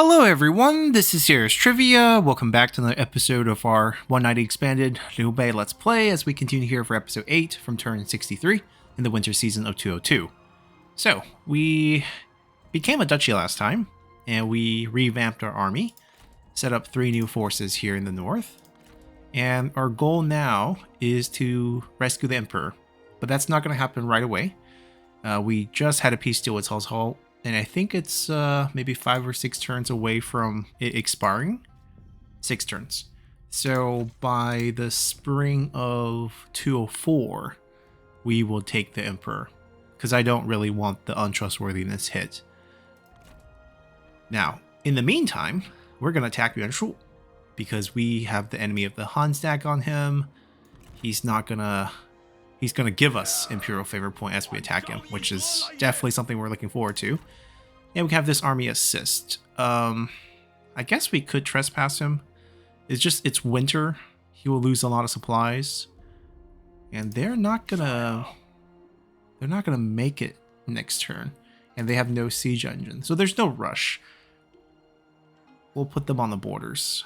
Hello everyone, this is Serious Trivia. Welcome back to another episode of our 190 Expanded Liu Bei Let's Play as we continue here for episode 8 from turn 63 in the winter season of 202. So, we became a duchy last time, and we revamped our army, set up 3 new forces here in the north, and our goal now is to rescue the Emperor, but that's not going to happen right away. We just had a peace deal with Hall, and I think it's maybe 5 or 6 turns away from it expiring. 6 turns. So by the spring of 204, we will take the Emperor, because I don't really want the untrustworthiness hit. Now, in the meantime, we're going to attack Yuan, because we have the enemy of the Han stack on him. He's gonna give us Imperial Favor Point as we attack him, which is definitely something we're looking forward to. And we have this army assist. I guess we could trespass him. It's winter. He will lose a lot of supplies. And they're not gonna make it next turn. And they have no siege engine. So there's no rush. We'll put them on the borders.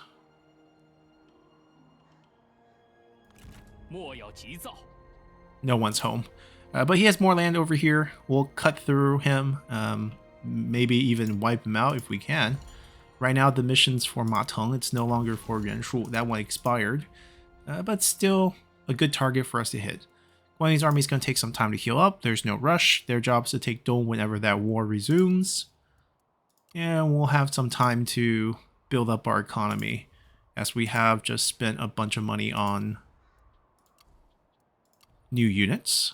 No one's home. But he has more land over here. We'll cut through him. Maybe even wipe him out if we can. Right now, the mission's for Ma Teng. It's no longer for Yuan. That one expired. But still a good target for us to hit. Guanyi's army is going to take some time to heal up. There's no rush. Their job is to take Dong whenever that war resumes. And we'll have some time to build up our economy, as we have just spent a bunch of money on new units,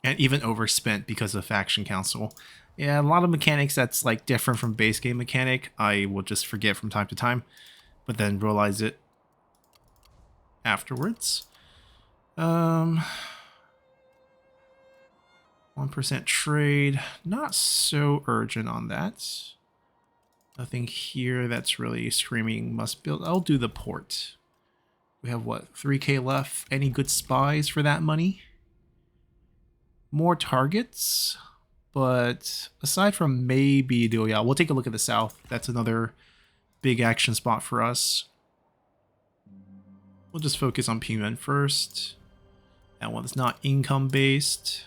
and even overspent because of Faction Council. Yeah, a lot of mechanics that's like different from base game mechanic, I will just forget from time to time, but then realize it afterwards. 1% trade, not so urgent on that. Nothing here that's really screaming must build. I'll do the port. We have, what, 3k left? Any good spies for that money? More targets, but aside from maybe Liu Bei, we'll take a look at the south. That's another big action spot for us. We'll just focus on Pingyuan first. That one's not income based,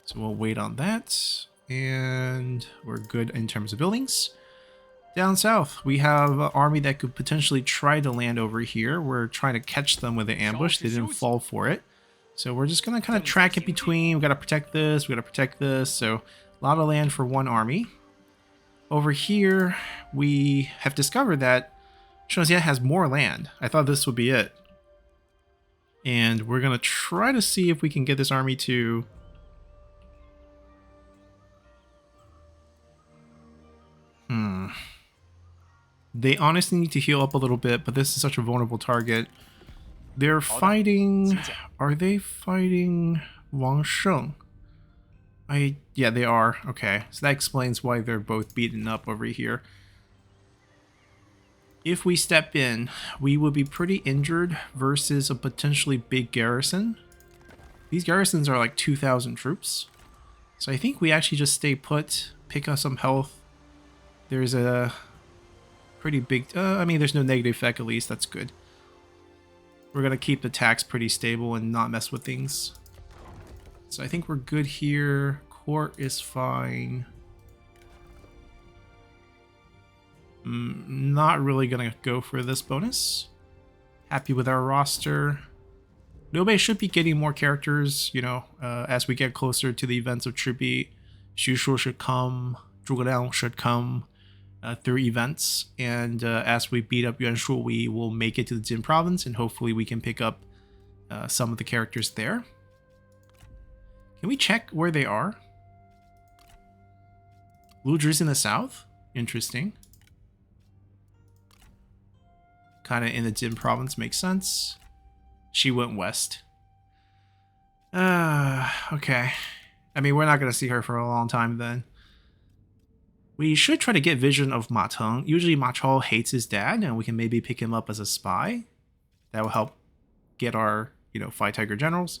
so we'll wait on that. And we're good in terms of buildings. Down south, we have an army that could potentially try to land over here. We're trying to catch them with an ambush. They didn't fall for it. So we're just going to kind of track it between. We've got to protect this. We've got to protect this. So a lot of land for one army. Over here, we have discovered that Shenzhen has more land. I thought this would be it. And we're going to try to see if we can get this army to... They honestly need to heal up a little bit, but this is such a vulnerable target. They're fighting... Are they fighting Wang Sheng? Yeah, they are. Okay, so that explains why they're both beaten up over here. If we step in, we would be pretty injured versus a potentially big garrison. These garrisons are like 2,000 troops. So I think we actually just stay put, pick up some health. There's a pretty big... I mean, there's no negative effect at least. That's good. We're going to keep the tax pretty stable and not mess with things. So I think we're good here. Court is fine. Not really going to go for this bonus. Happy with our roster. Liu Bei should be getting more characters, you know, as we get closer to the events of Tribute. Xu Shu should come. Zhuge Liang should come. Through events, and as we beat up Yuan, we will make it to the Jin province, and hopefully we can pick up some of the characters there. Can we check where they are? Luzhi's in the south? Interesting. Kind of in the Jin province, makes sense. She went west. Okay. I mean, we're not going to see her for a long time then. We should try to get vision of Ma Teng. Usually Ma Chao hates his dad, and we can maybe pick him up as a spy. That will help get our, Five Tiger Generals.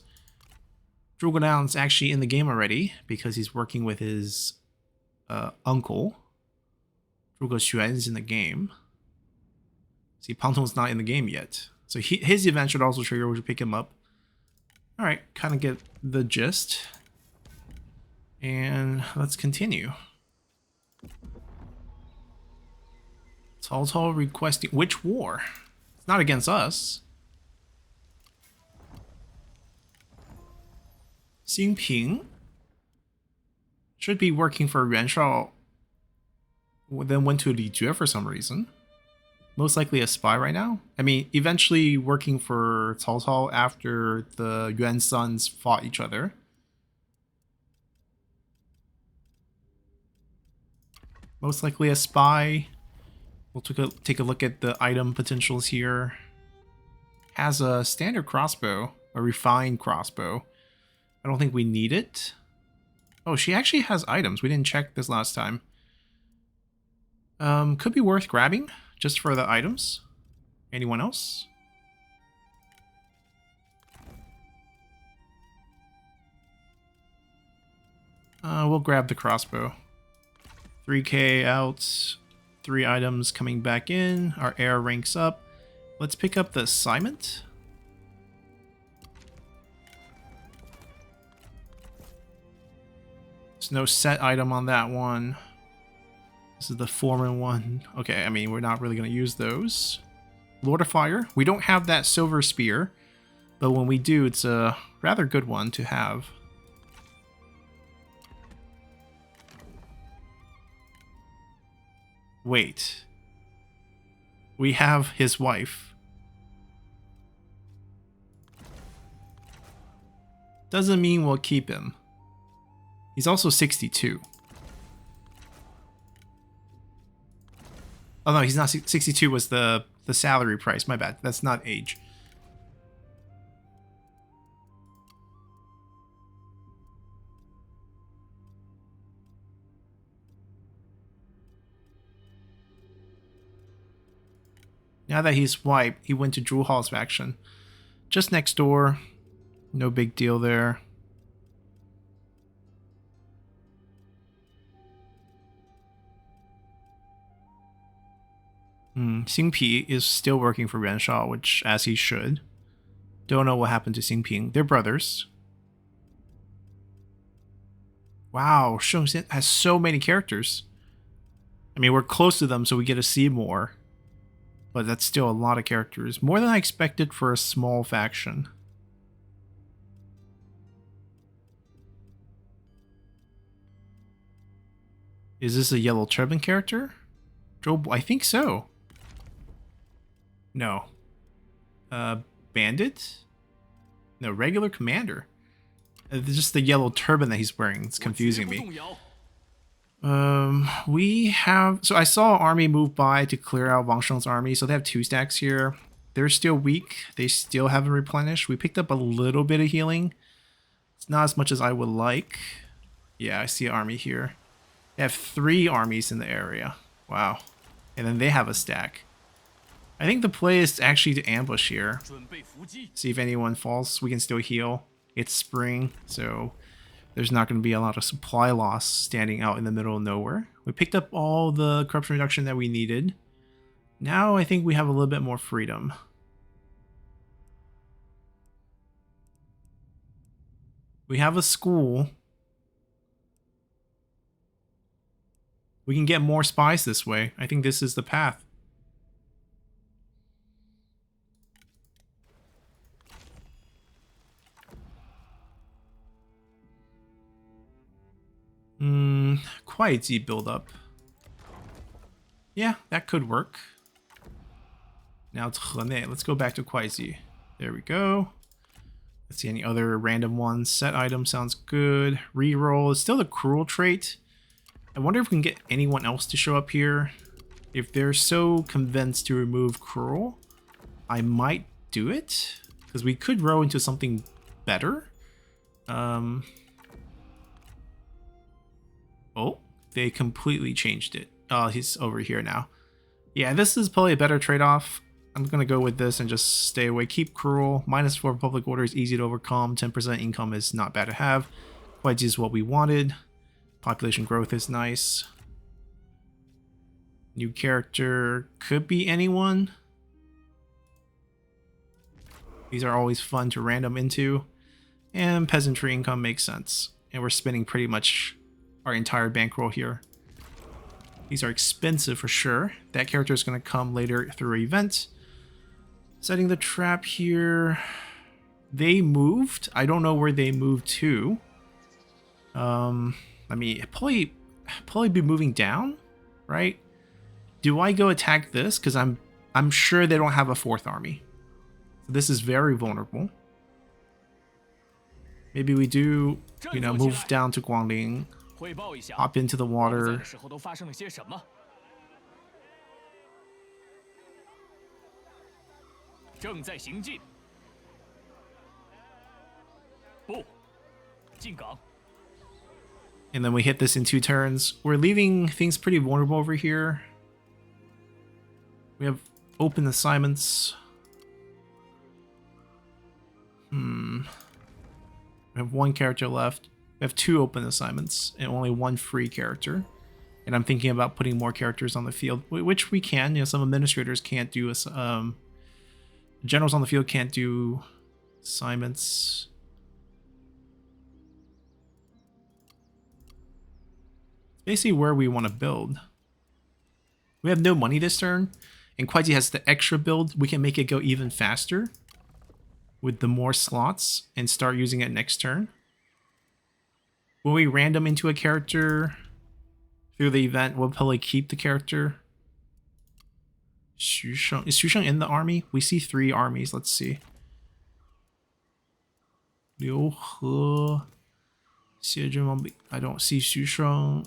Zhuge Liang's actually in the game already, because he's working with his uncle. Xuan is in the game. See, Pantong's not in the game yet. So his event should also trigger, which will pick him up. Alright, kind of get the gist. And let's continue. Cao Cao requesting which war? It's not against us. Xing Ping should be working for Yuan Shao, then went to Li Jue for some reason. Most likely a spy right now. I mean, eventually working for Cao Cao after the Yuan sons fought each other. Most likely a spy. We'll take a look at the item potentials here. Has a standard crossbow, a refined crossbow. I don't think we need it. Oh, she actually has items. We didn't check this last time. Could be worth grabbing just for the items. Anyone else? We'll grab the crossbow. 3k out, 3 items coming back in. Our air ranks up. Let's pick up the assignment. There's no set item on that one. This is the foreman one. Okay, I mean, we're not really going to use those. Lord of Fire. We don't have that silver spear, but when we do, it's a rather good one to have. Wait. We have his wife. Doesn't mean we'll keep him. He's also 62. Oh no, he's not. 62 was the salary price. My bad. That's not age. Now that he's wiped, he went to Drew Hall's faction. Just next door. No big deal there. Xing Pi is still working for Yuan Shao, which, as he should. Don't know what happened to Xing Ping. They're brothers. Wow, Sheng Xian has so many characters. I mean, we're close to them, so we get to see more. But that's still a lot of characters. More than I expected for a small faction. Is this a yellow turban character? I think so. No. Bandit? No, regular commander. Just the yellow turban that he's wearing. It's confusing me. We have... So I saw army move by to clear out Wang Sheng's army. So they have 2 stacks here. They're still weak. They still haven't replenished. We picked up a little bit of healing. It's not as much as I would like. Yeah, I see an army here. They have 3 armies in the area. Wow. And then they have a stack. I think the play is actually to ambush here. See if anyone falls. We can still heal. It's spring, so there's not going to be a lot of supply loss standing out in the middle of nowhere. We picked up all the corruption reduction that we needed. Now I think we have a little bit more freedom. We have a school. We can get more spies this way. I think this is the path. Kuaiji build up. Yeah, that could work. Now it's Hene. Let's go back to Kuaiji. There we go. Let's see any other random ones. Set item sounds good. Reroll is still the cruel trait. I wonder if we can get anyone else to show up here. If they're so convinced to remove cruel, I might do it. Because we could roll into something better. Oh, they completely changed it. Oh, he's over here now. Yeah, this is probably a better trade-off. I'm going to go with this and just stay away. Keep cruel. -4 public order is easy to overcome. 10% income is not bad to have. Kuaiji is what we wanted. Population growth is nice. New character could be anyone. These are always fun to random into. And peasantry income makes sense. And we're spending pretty much our entire bankroll here. These are expensive for sure. That character is going to come later through an event. Setting the trap here. They moved. I don't know where they moved to. I mean, probably be moving down, right? Do I go attack this? Because I'm sure they don't have a fourth army. This is very vulnerable. Maybe we do, you know, move down to Guangling, hop into the water. And then we hit this in 2 turns. We're leaving things pretty vulnerable over here. We have open assignments. We have 1 character left. We have 2 open assignments and only 1 free character. And I'm thinking about putting more characters on the field, which we can. You know, some administrators can't do generals on the field can't do assignments. Basically where we want to build. We have no money this turn, and Kwaiji has the extra build. We can make it go even faster with the more slots and start using it next turn. When we random into a character through the event, we'll probably keep the character. Xu Sheng. Is Xu Sheng in the army? We see 3 armies. Let's see. Liu He. Xie Zhenwang. I don't see Xu Sheng.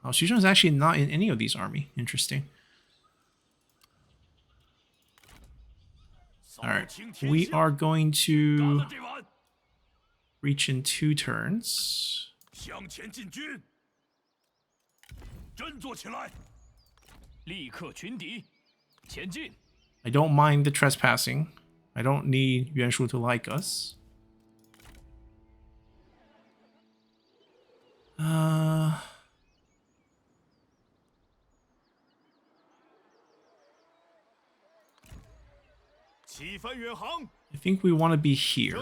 Oh, Xu Sheng is actually not in any of these army. Interesting. Alright, we are going to reach in 2 turns. I don't mind the trespassing. I don't need Yuan Shu to like us. I think we want to be here.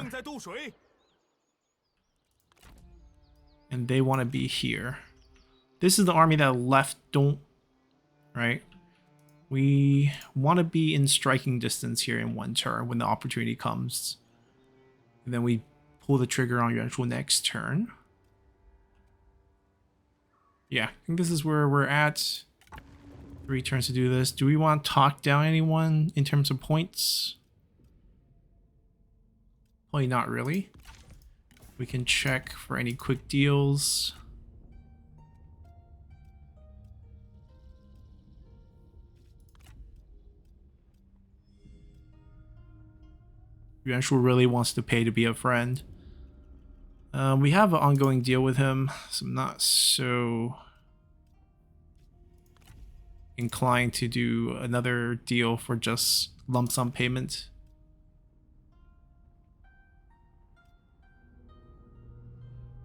And they want to be here. This is the army that left, right? We want to be in striking distance here in 1 turn when the opportunity comes. And then we pull the trigger on Yuan Shu next turn. Yeah, I think this is where we're at. 3 turns to do this. Do we want to talk down anyone in terms of points? Probably not really. We can check for any quick deals. Yuan Shu really wants to pay to be a friend. We have an ongoing deal with him, so I'm not so inclined to do another deal for just lump sum payment.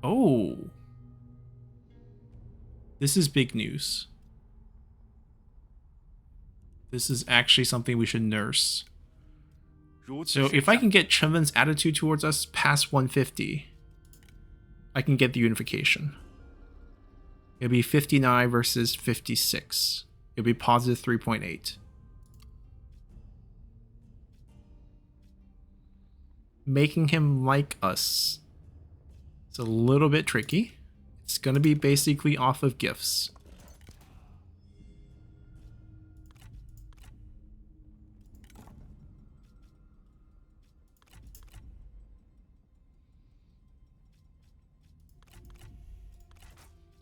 Oh, this is big news. This is actually something we should nurse. So if I can get Chenwen's attitude towards us past 150, I can get the unification. It'll be 59 versus 56. It'll be positive 3.8. Making him like us. It's a little bit tricky. It's going to be basically off of gifts.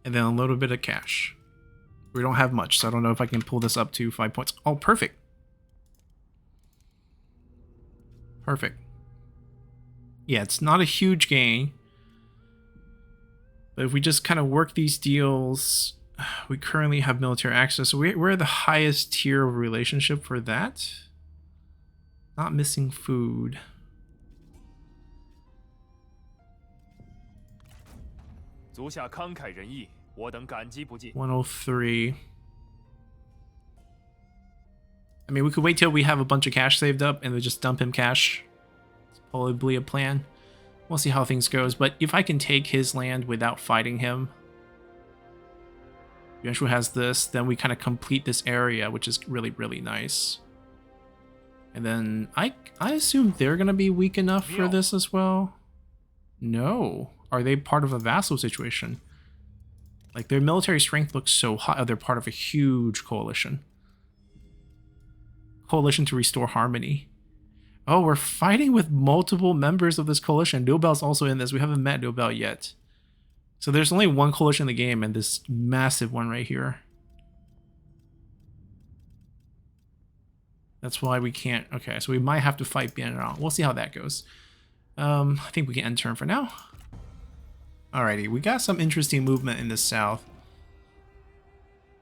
And then a little bit of cash. We don't have much, so I don't know if I can pull this up to 5 points. Oh, perfect. Perfect. Yeah, it's not a huge gain. But if we just kind of work these deals, we currently have military access. So we're the highest tier of relationship for that. Not missing food. 足下慷慨仁义，我等感激不尽。 103. I mean, we could wait till we have a bunch of cash saved up and then just dump him cash. It's probably a plan. We'll see how things goes. But if I can take his land without fighting him, Yuan Shu has this, then we kind of complete this area, which is really, really nice. And then I assume they're going to be weak enough for this as well. No. Are they part of a vassal situation? Like, their military strength looks so high. Oh, they're part of a huge coalition. Coalition to restore harmony. Oh, we're fighting with multiple members of this coalition. Liu Bei's also in this. We haven't met Liu Bei yet. So there's only one coalition in the game and this massive one right here. That's why we can't... Okay, so we might have to fight Bianrao. We'll see how that goes. I think we can end turn for now. Alrighty, we got some interesting movement in the south.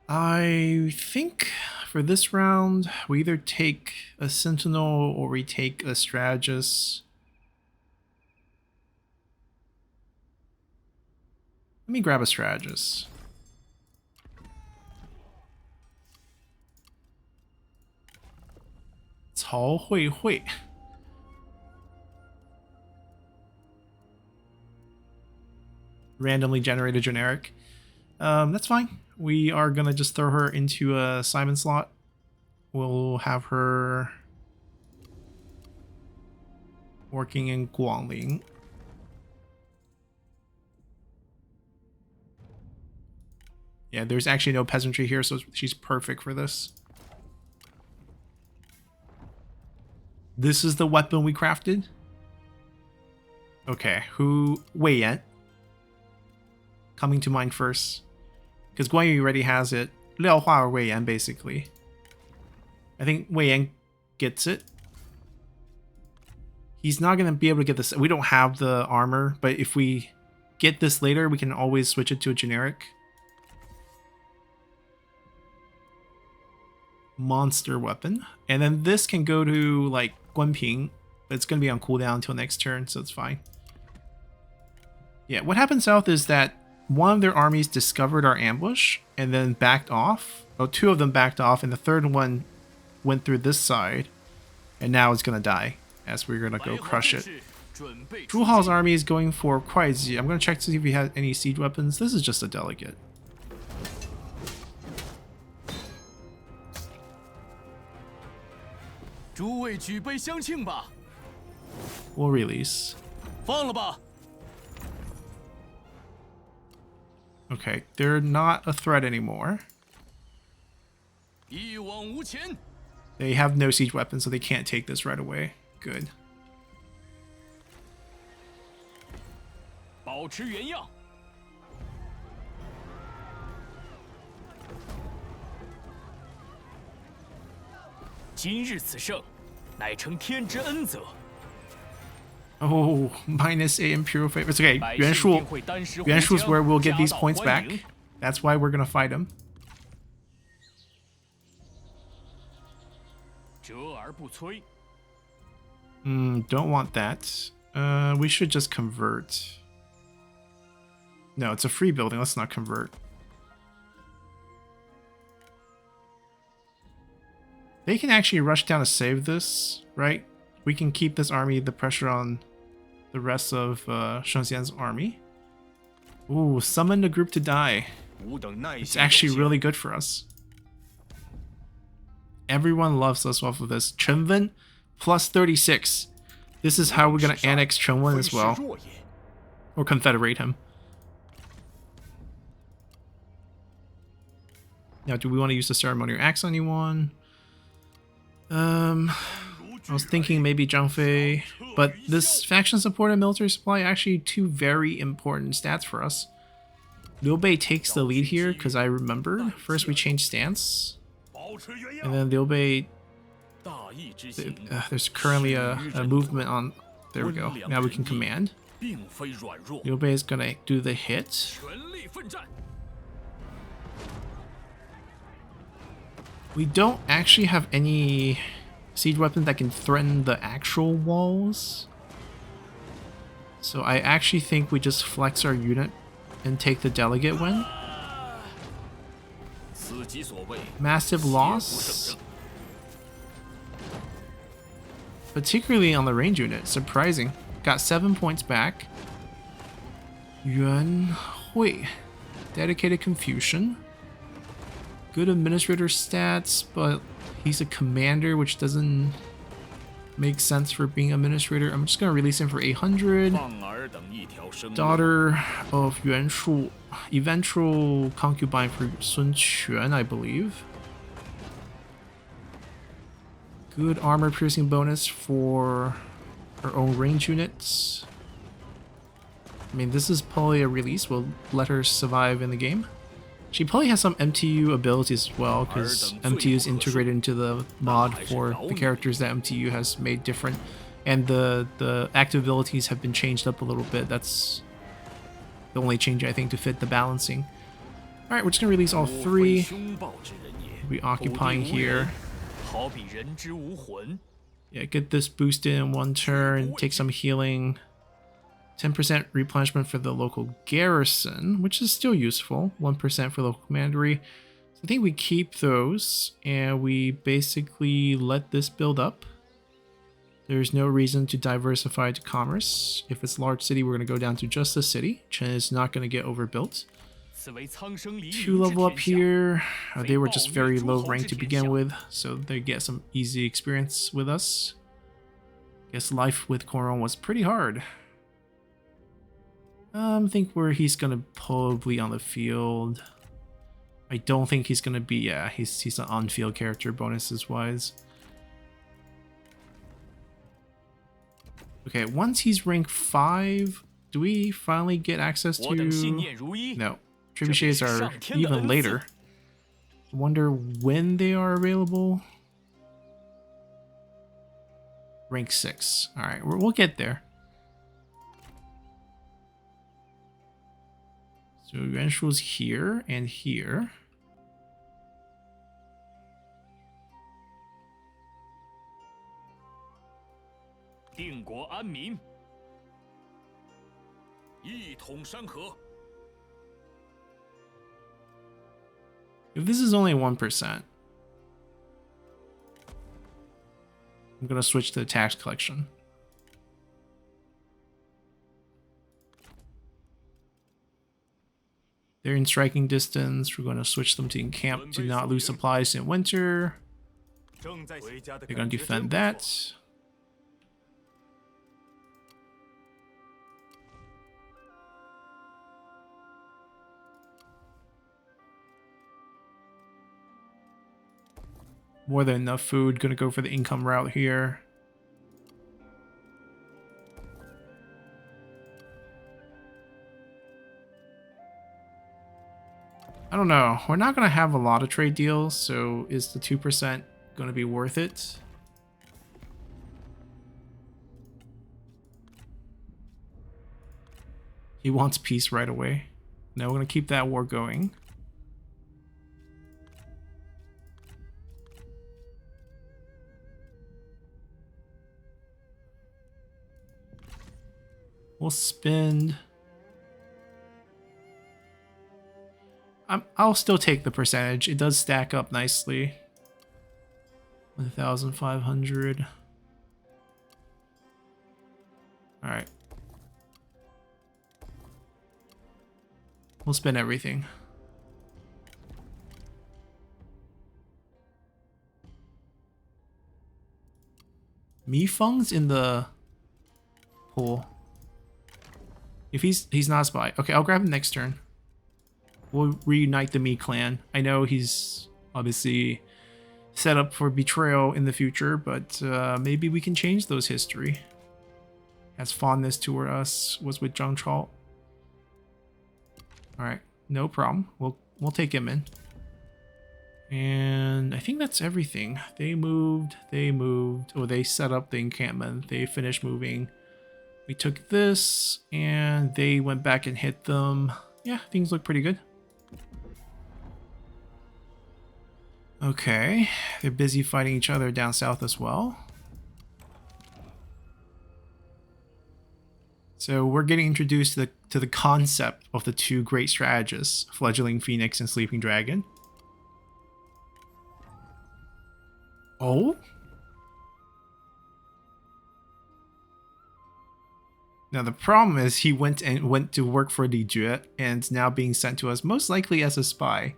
I think for this round, we either take a Sentinel or we take a Strategist. Let me grab a Strategist. Cao Hui Hui. Randomly generated generic. That's fine. We are gonna just throw her into a Simon slot. We'll have her working in Guangling. Yeah, there's actually no peasantry here, so she's perfect for this. This is the weapon we crafted? Okay, who... Wei Yan. Coming to mind first. Because Guan Yu already has it. Liao Hua or Wei Yan, basically. I think Wei Yan gets it. He's not going to be able to get this. We don't have the armor, but if we get this later, we can always switch it to a generic. Monster weapon. And then this can go to, like, Guanping, but it's going to be on cooldown until next turn, so it's fine. Yeah, what happened south is that one of their armies discovered our ambush and then backed off. Oh, two of them backed off, and the third one went through this side, and now it's going to die as we're going to go crush it. Zhu Hao's army is going for Kuaizi. I'm going to check to see if he has any siege weapons. This is just a delegate. We'll release. Okay, they're not a threat anymore. They have no siege weapons, so they can't take this right away. Good. Oh, minus 8 Imperial favor. It's okay. Yuan Shu is where we'll get these points back. That's why we're gonna fight him. Don't want that. We should just convert. No, it's a free building. Let's not convert. They can actually rush down to save this, right? We can keep this army, the pressure on the rest of Shang Xian's army. Ooh, summon the group to die. It's actually really good for us. Everyone loves us off of this. Chenwen plus 36. This is how we're going to annex Chenwen as well. Or confederate him. Now, do we want to use the ceremonial axe on anyone? I was thinking maybe Zhang Fei, but this faction support and military supply are actually two very important stats for us. Liu Bei takes the lead here because I remember first we changed stance, and then Liu Bei. There's currently a movement on. There we go. Now we can command. Liu Bei is gonna do the hit. We don't actually have any siege weapons that can threaten the actual walls. So I actually think we just flex our unit and take the delegate win. Massive loss. Particularly on the range unit. Surprising. Got 7 points back. Yuan Hui. Dedicated Confucian. Good administrator stats, but he's a commander, which doesn't make sense for being administrator. I'm just going to release him for 800. Daughter of Yuan Shu. Eventual concubine for Sun Quan, I believe. Good armor piercing bonus for her own range units. I mean, this is probably a release. We'll let her survive in the game. She probably has some MTU abilities as well, because MTU is integrated into the mod for the characters that MTU has made different. And the active abilities have been changed up a little bit. That's the only change, I think, to fit the balancing. Alright, we're just going to release all 3. We'll be occupying here. Yeah, get this boosted in 1 turn, take some healing. 10% replenishment for the local garrison, which is still useful. 1% for local commandery. So I think we keep those, and we basically let this build up. There's no reason to diversify to commerce. If it's a large city, we're going to go down to just a city. Chen is not going to get overbuilt. 2 level up here. They were just very low rank to begin with, so they get some easy experience with us. Guess life with Coron was pretty hard. I think where he's gonna probably on the field. I don't think he's gonna be. Yeah, he's an on-field character bonuses wise. Okay, once he's rank 5, do we finally get access to? No, trebuchets are even later. I wonder when they are available. Rank 6. All right, we'll get there. So Yuan Shu's here and here. If this is only 1%, I'm gonna switch to the tax collection. They're in striking distance. We're going to switch them to encamp to not lose supplies in winter. They're going to defend that. More than enough food. Going to go for the income route here. I don't know. We're not going to have a lot of trade deals, so is the 2% going to be worth it? He wants peace right away. No, we're going to keep that war going. We'll spend... I'll still take the percentage. It does stack up nicely. 1,500. Alright. We'll spend everything. Mi Feng's in the pool. If he's not a spy. Okay, I'll grab him next turn. We'll reunite the Mi clan. I know he's obviously set up for betrayal in the future, but maybe we can change those history. Has fondness toward us, was with Zhang Chao. Alright, no problem. We'll take him in. And I think that's everything. They moved. Oh, they set up the encampment. They finished moving. We took this, and they went back and hit them. Yeah, things look pretty good. Okay, they're busy fighting each other down south as well. So we're getting introduced to the concept of the two great strategists, Fledgling Phoenix and Sleeping Dragon. Oh? Now the problem is he went to work for Li Jue and now being sent to us most likely as a spy.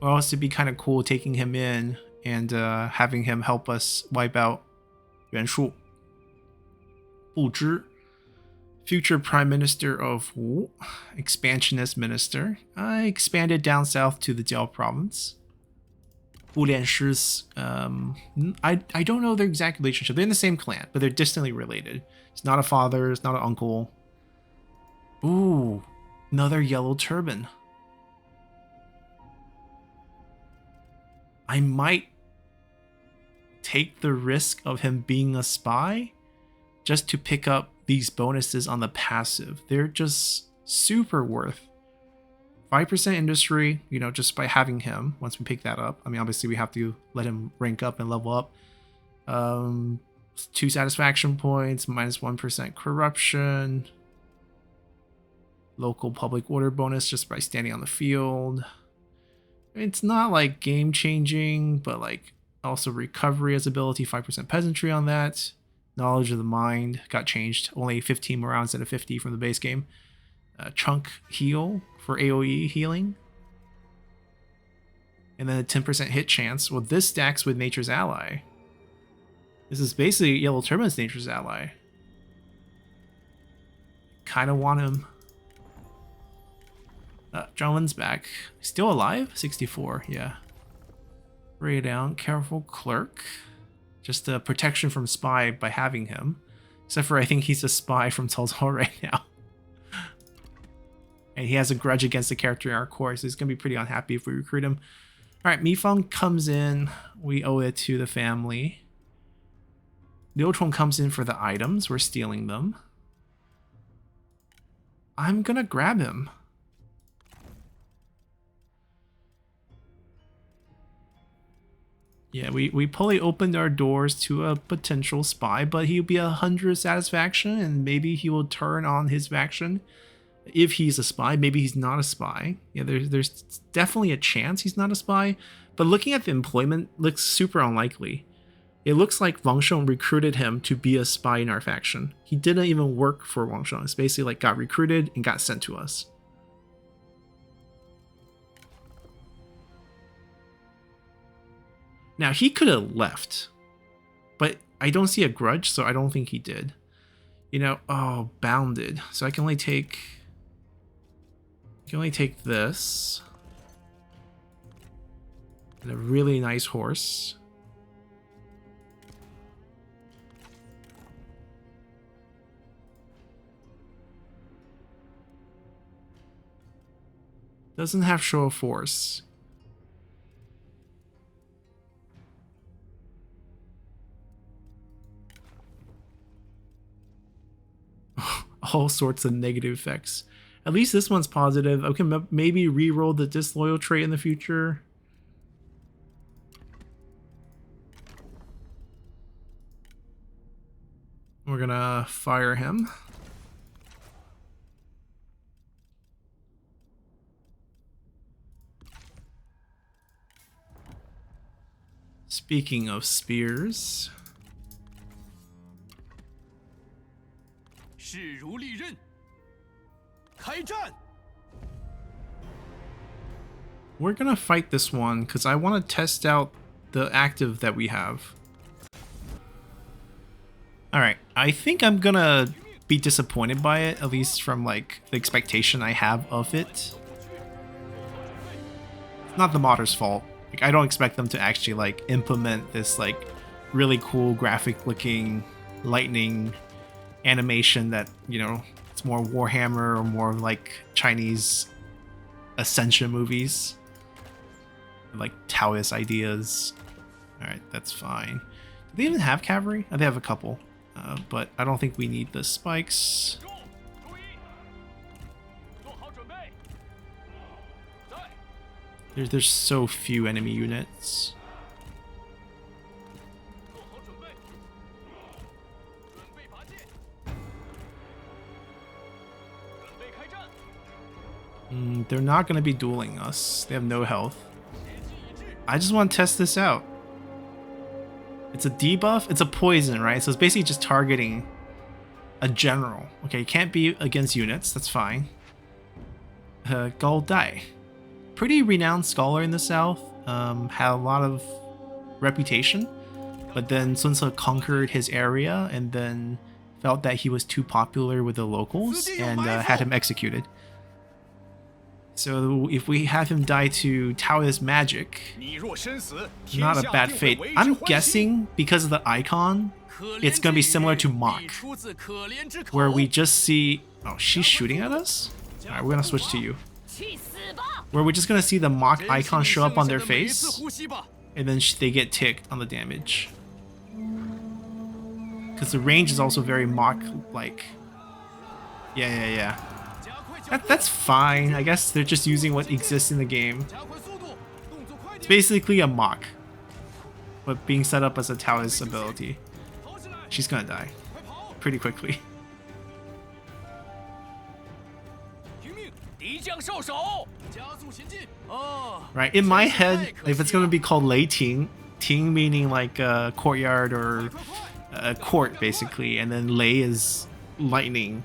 Or else it'd be kind of cool taking him in and having him help us wipe out Yuan Shu. Wu Zhi, future Prime Minister of Wu, expansionist minister, expanded down south to the Jiao province. Wu Lianshi's, I don't know their exact relationship. They're in the same clan, but they're distantly related. It's not a father, it's not an uncle. Ooh, another yellow turban. I might take the risk of him being a spy just to pick up these bonuses on the passive. They're just super worth 5% industry, you know, just by having him once we pick that up. I mean, obviously we have to let him rank up and level up. 2 satisfaction points, minus 1% corruption. Local public order bonus just by standing on the field. It's not like game changing, but like also recovery as ability, 5% peasantry on that. Knowledge of the mind got changed, only 15 more rounds instead of 50 from the base game. Chunk heal for AoE healing. And then a 10% hit chance. Well, this stacks with Nature's Ally. This is basically Yellow Turban's Nature's Ally. Kind of want him. John Lin's back. Still alive? 64, yeah. Ray down. Careful Clerk. Just a protection from spy by having him. Except for I think he's a spy from Telzal right now. And he has a grudge against the character in our core, so he's going to be pretty unhappy if we recruit him. Alright, Mifeng comes in. We owe it to the family. Liu Chong comes in for the items. We're stealing them. I'm going to grab him. Yeah, we probably opened our doors to a potential spy, but he'll be 100 satisfaction, and maybe he will turn on his faction if he's a spy. Maybe he's not a spy. Yeah, there's definitely a chance he's not a spy, but looking at the employment looks super unlikely. It looks like Wang Sheng recruited him to be a spy in our faction. He didn't even work for Wang Sheng. It's basically like got recruited and got sent to us. Now, he could have left, but I don't see a grudge, so I don't think he did. You know, oh, bounded. So I can only take this. And a really nice horse. Doesn't have show of force. All sorts of negative effects. At least this one's positive. I can maybe re-roll the disloyal trait in the future. We're gonna fire him. Speaking of spears. 势如利刃，开战！ We're gonna fight this one because I want to test out the active that we have. Alright, I think I'm gonna be disappointed by it, at least from like the expectation I have of it. It's not the modder's fault. Like, I don't expect them to actually like implement this like really cool graphic looking lightning animation that, you know, it's more Warhammer or more like Chinese Ascension movies. Like Taoist ideas. Alright, that's fine. Do they even have cavalry? Oh, they have a couple. But I don't think we need the spikes. There's so few enemy units. They're not going to be dueling us. They have no health. I just want to test this out. It's a debuff. It's a poison, right? So it's basically just targeting a general. Okay, it can't be against units. That's fine. Gao Dai. Pretty renowned scholar in the south. Had a lot of reputation. But then Sun Ce conquered his area and then felt that he was too popular with the locals and had him executed. So if we have him die to Taoist magic, not a bad fate. I'm guessing because of the icon, it's going to be similar to Mach, where we just see... Oh, she's shooting at us? Alright, we're going to switch to you. Where we're just going to see the Mach icon show up on their face, and then they get ticked on the damage. Because the range is also very Mach-like. Yeah. That's fine. I guess they're just using what exists in the game. It's basically a Mach, but being set up as a Taoist ability. She's gonna die pretty quickly. Right, in my head, if it's gonna be called Lei Ting, Ting meaning like a courtyard or a court basically, and then Lei is lightning.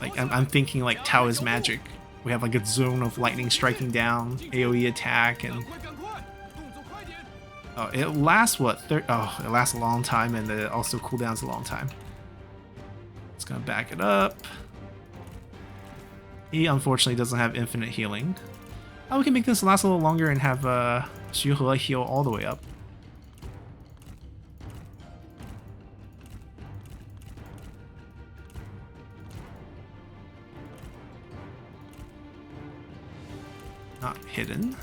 Like I'm thinking like Taoist magic. We have like a zone of lightning striking down, AoE attack, and it lasts what? It lasts a long time, and it also cooldowns a long time. It's gonna back it up. He unfortunately doesn't have infinite healing. Oh, we can make this last a little longer and have Xu He heal all the way up. Not hidden.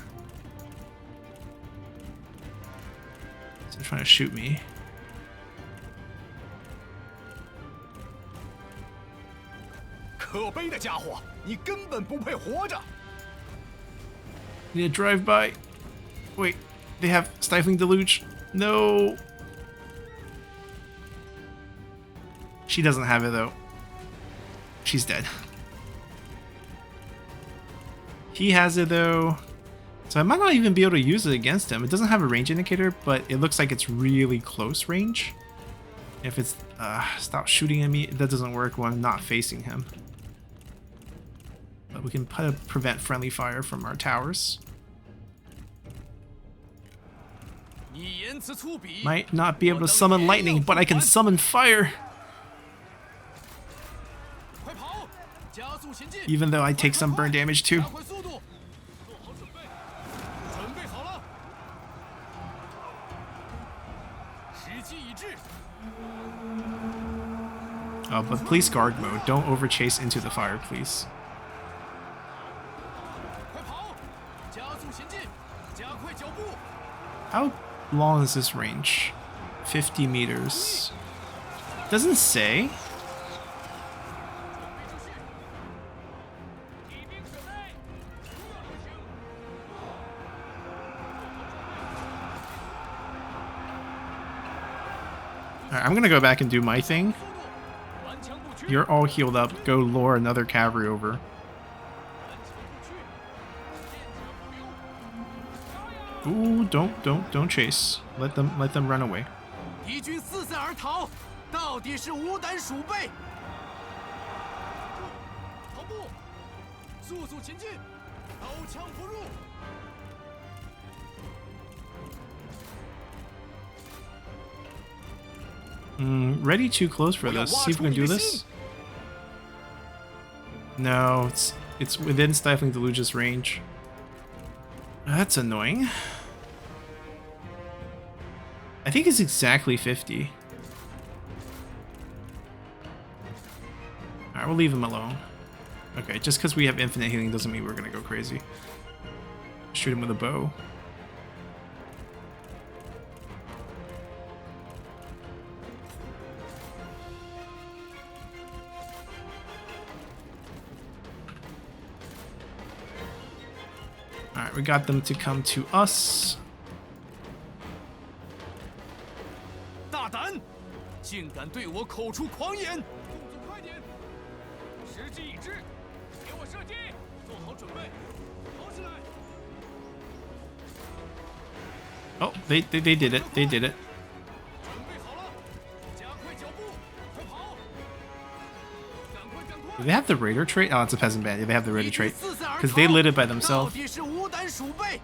So they're trying to shoot me. Need a drive-by. Wait, they have Stifling Deluge. No. She doesn't have it though. She's dead. He has it though, so I might not even be able to use it against him. It doesn't have a range indicator, but it looks like it's really close range. If it's stop shooting at me, that doesn't work when I'm not facing him. But we can prevent friendly fire from our towers. Might not be able to summon lightning, but I can summon fire. Even though I take some burn damage too. Oh, but please guard mode. Don't overchase into the fire, please. How long is this range? 50 meters. Doesn't say. Alright, I'm gonna go back and do my thing. You're all healed up. Go lure another cavalry over. Ooh, don't chase. Let them run away. Ready too close for this. See if we can do this. No, it's within Stifling Deluge's range. That's annoying. I think it's exactly 50. Alright, we'll leave him alone. Okay, just because we have infinite healing doesn't mean we're gonna go crazy. Shoot him with a bow. Alright, we got them to come to us. Oh, they did it. They did it. 准备好了，加快脚步，快跑！赶快，赶快！ Do they have the raider trait? Oh, it's a peasant band. Yeah, they have the raider trait. 四散而 Because 逃 they lit it by 到 themselves. 底是无胆鼠辈。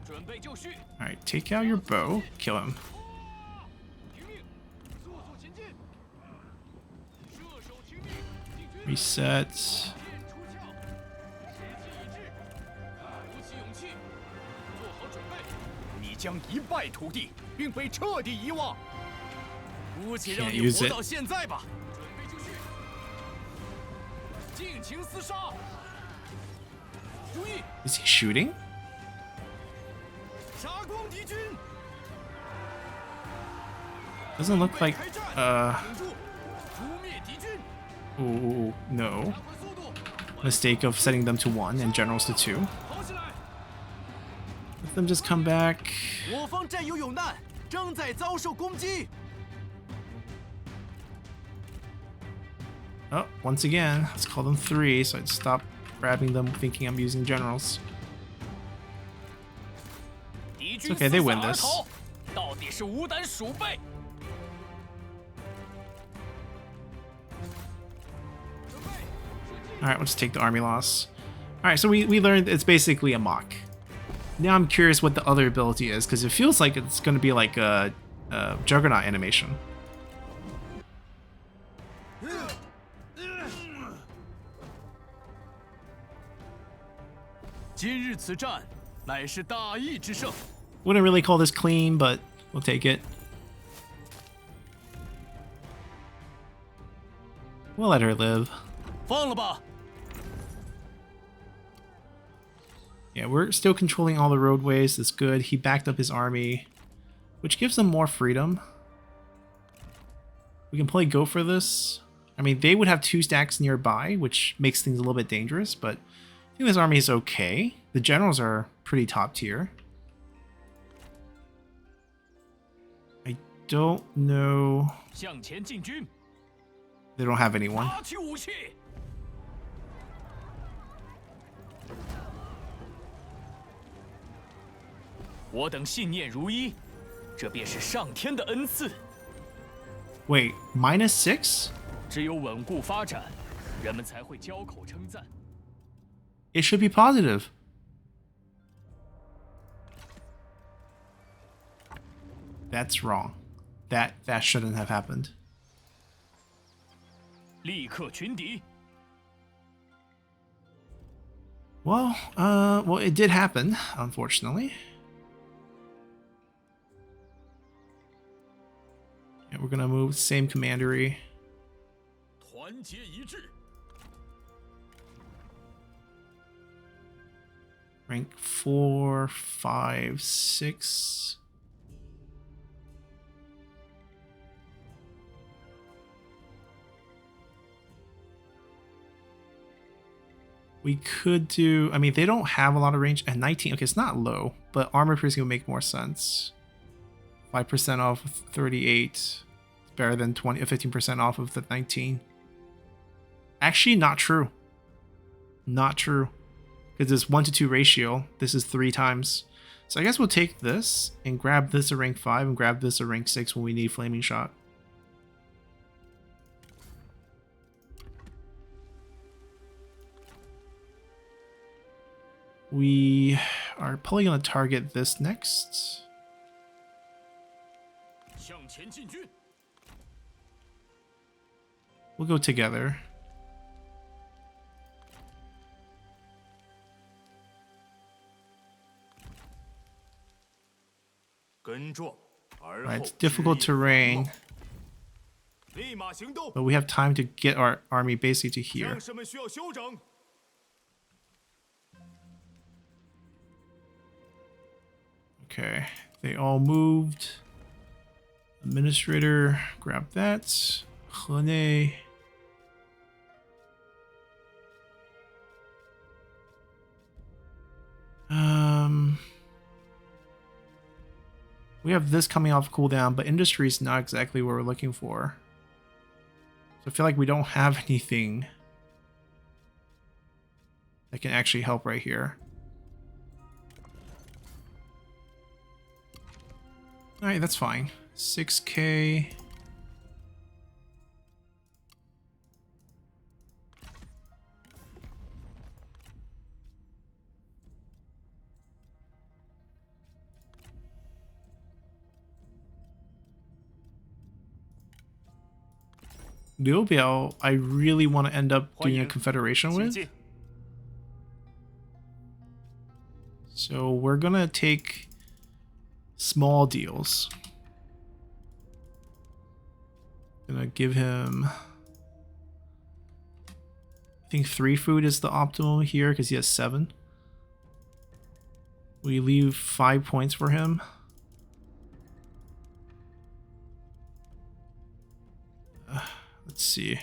准备就绪， Alright, take out your bow. Kill him. 听命，速速前进，射手听命，进军， Reset. 剑出鞘，士气已至，鼓起勇气，做好准备。你将一败涂地，并被彻底遗忘。姑且让 Can't 你 use 活 it. 到现在吧。准备就绪，尽情厮杀。注意， Is he shooting? 杀光敌军。 Doesn't look like. 开战，顶住，诛灭敌军， Ooh, no. 加快速度， Mistake of setting them to 1 and generals to 2. 跑起来！ Let them just come back. 我方战友有难，正在遭受攻击。 Oh, once again, let's call them 3 so I'd stop grabbing them thinking I'm using generals. 敌军 okay, they 四 win 散而 this. 逃，到底是无胆鼠辈。 Alright, let's take the army loss. Alright, so we learned it's basically a mock. Now I'm curious what the other ability is, because it feels like it's going to be like a Juggernaut animation. 今日此战乃是大义之胜。 Wouldn't really call this clean, but we'll take it. We'll let her live. 放了吧。 Yeah, we're still controlling all the roadways. That's good. He backed up his army, which gives them more freedom. We can play go for this. I mean, they would have 2 stacks nearby, which makes things a little bit dangerous, but I think this army is okay. The generals are pretty top tier. I don't know. 向前进军， They don't have anyone. 拿起武器。 我等信念如一，这便是上天的恩赐。 Wait, -6? 只有稳固发展，人们才会交口称赞。 It should be positive. That's wrong. That shouldn't have happened. 立刻群敌。 Well, it did happen, unfortunately. Yeah, we're gonna move same commandery. 团结一致。 Rank 4, 5, 6. We could do, I mean, they don't have a lot of range. At 19, okay, it's not low, but armor piercing would make more sense. 5% off of 38. It's better than 15% off of the 19. Actually, not true. Not true. Because it's 1-to-2 ratio. This is 3 times. So I guess we'll take this and grab this at rank 5 and grab this at rank 6 when we need Flaming Shot. We are probably going to target this next. 向前进军。 We'll go together. 跟撞，而 Right, 后 it's difficult 指引 terrain, 立马行动。 but we have time to get our army basically to here. 将士们需要休整。 Okay, they all moved. Administrator, grab that. Rene. We have this coming off cooldown, but industry is not exactly what we're looking for. So I feel like we don't have anything. that can actually help right here. Alright, that's fine. 6k. Liu Bei, I really want to end up doing a confederation with. So we're gonna take small deals. Gonna give him, I think 3 food is the optimal here because he has 7. We leave 5 points for him. Let's see.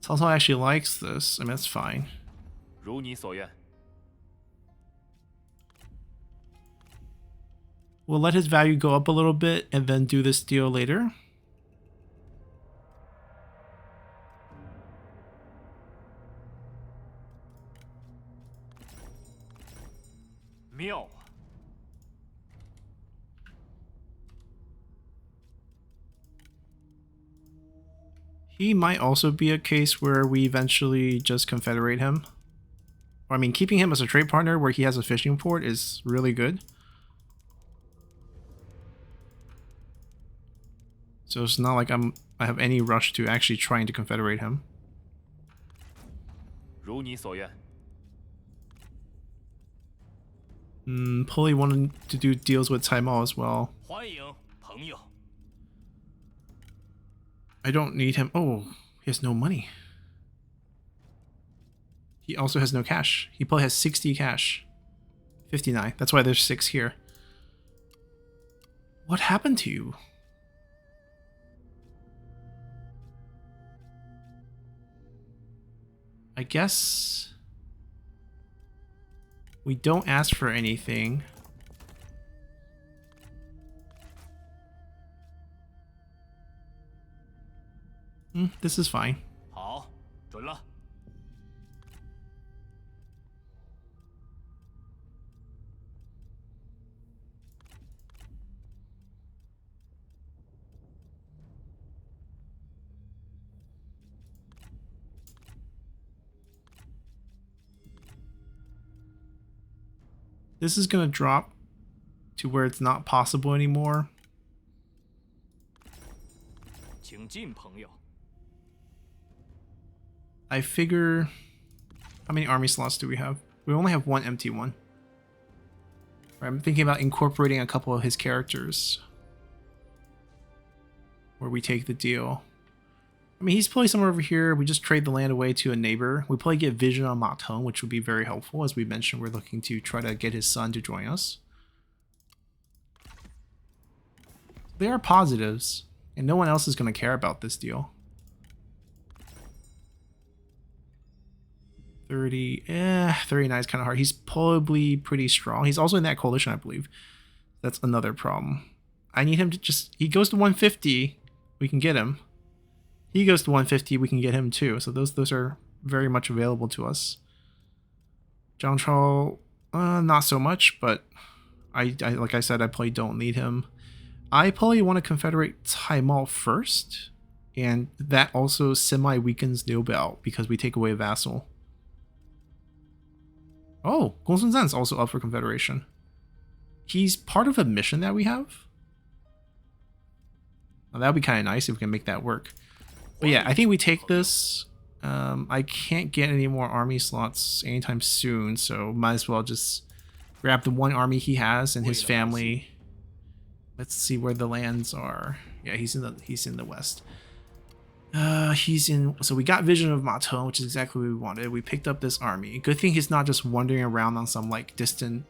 Cao Cao actually likes this. I mean, that's fine. 如你所愿。 We'll let his value go up a little bit and then do this deal later. He might also be a case where we eventually just confederate him. I mean, keeping him as a trade partner where he has a fishing port is really good. So it's not like I have any rush to actually trying to confederate him. 如你所愿。 Pulley wanted to do deals with Cai Mao as well. 欢迎朋友。 I don't need him. Oh, he has no money. He also has no cash. He probably has 60 cash. 59. That's why there's 6 here. What happened to you? I guess we don't ask for anything. This is fine. 好，准了。 This is gonna drop to where it's not possible anymore. 请进，朋友。 I figure, how many army slots do we have? We only have 1 empty one. I'm thinking about incorporating a couple of his characters where we take the deal. I mean, he's probably somewhere over here. We just trade the land away to a neighbor. We probably get vision on Ma Teng, which would be very helpful. As we mentioned, we're looking to try to get his son to join us. They are positives, and no one else is going to care about this deal. 30, 39 is kind of hard. He's probably pretty strong. He's also in that coalition, I believe. That's another problem. I need him to just, he goes to 150, we can get him. He goes to 150, we can get him too. So those are very much available to us. Zhang Chao, not so much, but I like I said, I probably don't need him. I probably want to confederate Cai Mao first, and that also semi-weakens Liu Bei because we take away a vassal. Oh, Gongsun Zan's also up for confederation. He's part of a mission that we have. Well, that would be kind of nice if we can make that work. But yeah, I think we take this. I can't get any more army slots anytime soon, so might as well just grab the 1 army he has and his family. Let's see where the lands are. Yeah, he's in the west. So we got vision of Ma Teng, which is exactly what we wanted. We picked up this army. Good thing he's not just wandering around on some like distant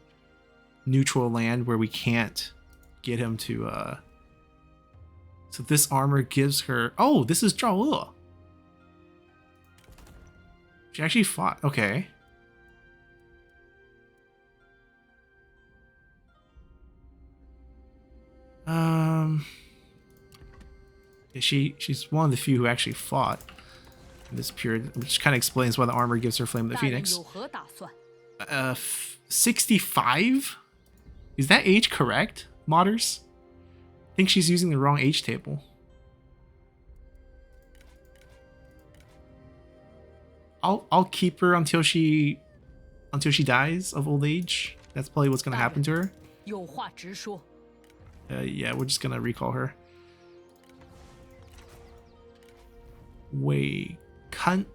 neutral land where we can't get him to so this armor gives her, oh, this is Zhao E. She actually fought. Okay. Yeah, she's one of the few who actually fought in this period, which kind of explains why the armor gives her Flame of the 大人 Phoenix. 有何打算？ 65? Is that age correct, modders? I think she's using the wrong age table. I'll keep her until she dies of old age. That's probably what's gonna happen to her. 有话直说。 Yeah, we're just gonna recall her. Wei Kan.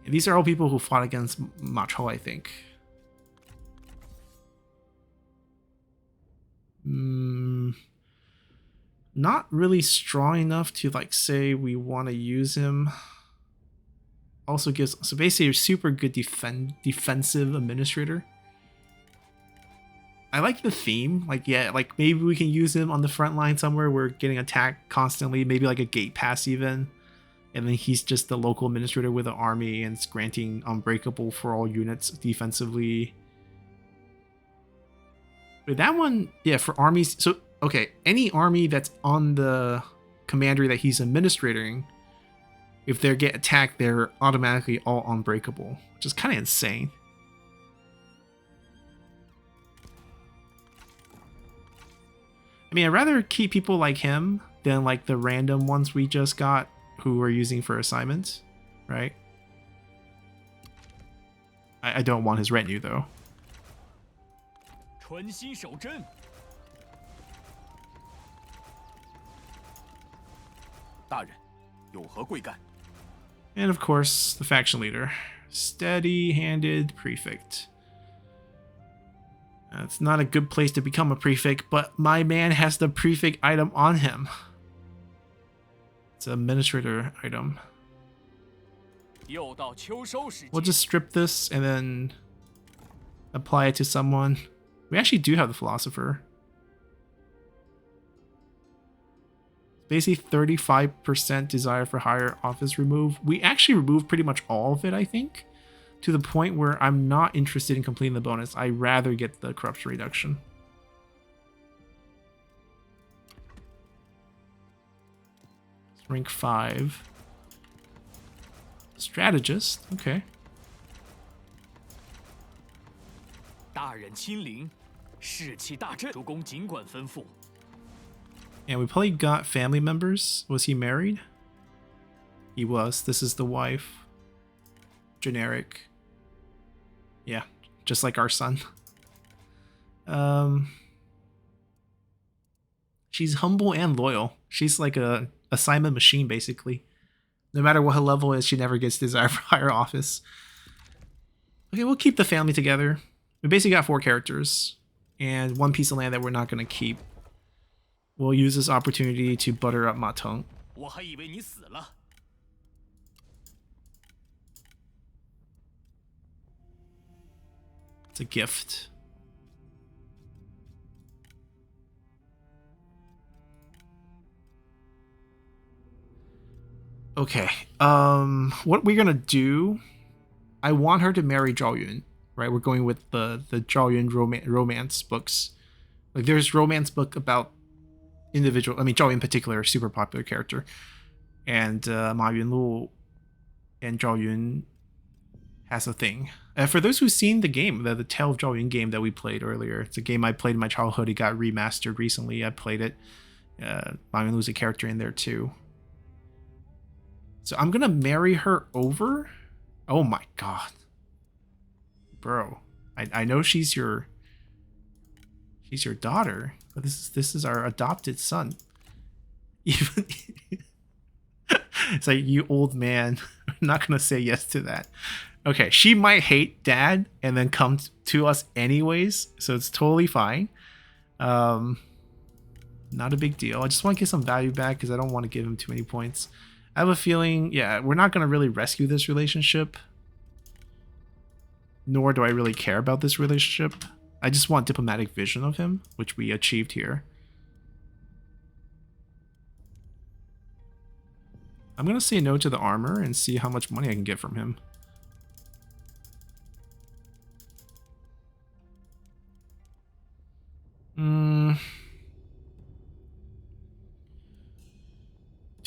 These are all people who fought against Ma Chao, I think. Not really strong enough to like say we want to use him. Also gives, so basically a super good defensive administrator. I like the theme. Like, yeah, like maybe we can use him on the front line somewhere. We're getting attacked constantly, maybe like a gate pass even. And then he's just the local administrator with an army and it's granting unbreakable for all units defensively. But that one, yeah, for armies. So, okay, any army that's on the commandery that he's administrating, if they get attacked, they're automatically all unbreakable, which is kind of insane. I mean, I'd rather keep people like him than like the random ones we just got who we're using for assignments, right? I don't want his retinue though. 专心守阵。大人，有何贵干？ And of course, the faction leader. Steady-handed prefect. It's not a good place to become a prefect, but my man has the prefect item on him. It's an administrator item. 又到秋收时节。 We'll just strip this and then apply it to someone. We actually do have the philosopher. Basically 35% desire for higher office remove. We actually removed pretty much all of it, I think, to the point where I'm not interested in completing the bonus. I'd rather get the corruption reduction. Rank 5. Strategist, okay. 大人亲临，士气大振。主公尽管吩咐。 And we probably got family members. Was he married? He was. This is the wife. Generic. Yeah, just like our son. She's humble and loyal. She's like a assignment machine, basically. No matter what her level is, she never gets desire for higher office. Okay, we'll keep the family together. We basically got 4 characters and 1 piece of land that we're not going to keep. We'll use this opportunity to butter up Ma Teng. 我还以为你死了。 It's a gift. Okay. What we're gonna do? I want her to marry Zhao Yun. Right? We're going with the Zhao Yun romance books. Like there's romance book about individual. I mean, Zhao Yun in particular, super popular character, and Ma Yunlu and Zhao Yun has a thing. For those who've seen the game, the Tale of Zhao Yun game that we played earlier, it's a game I played in my childhood. It got remastered recently. I played it. Ma Yunlu's a character in there too. So I'm gonna marry her over. Oh my god, bro! I know she's your daughter, but this is our adopted son. Even it's like, you old man, I'm not gonna say yes to that. Okay, she might hate dad and then come to us anyways, so it's totally fine. Not a big deal. I just want to get some value back because I don't want to give him too many points. I have a feeling, yeah, we're not going to really rescue this relationship. Nor do I really care about this relationship. I just want diplomatic vision of him, which we achieved here. I'm going to say no to the armor and see how much money I can get from him.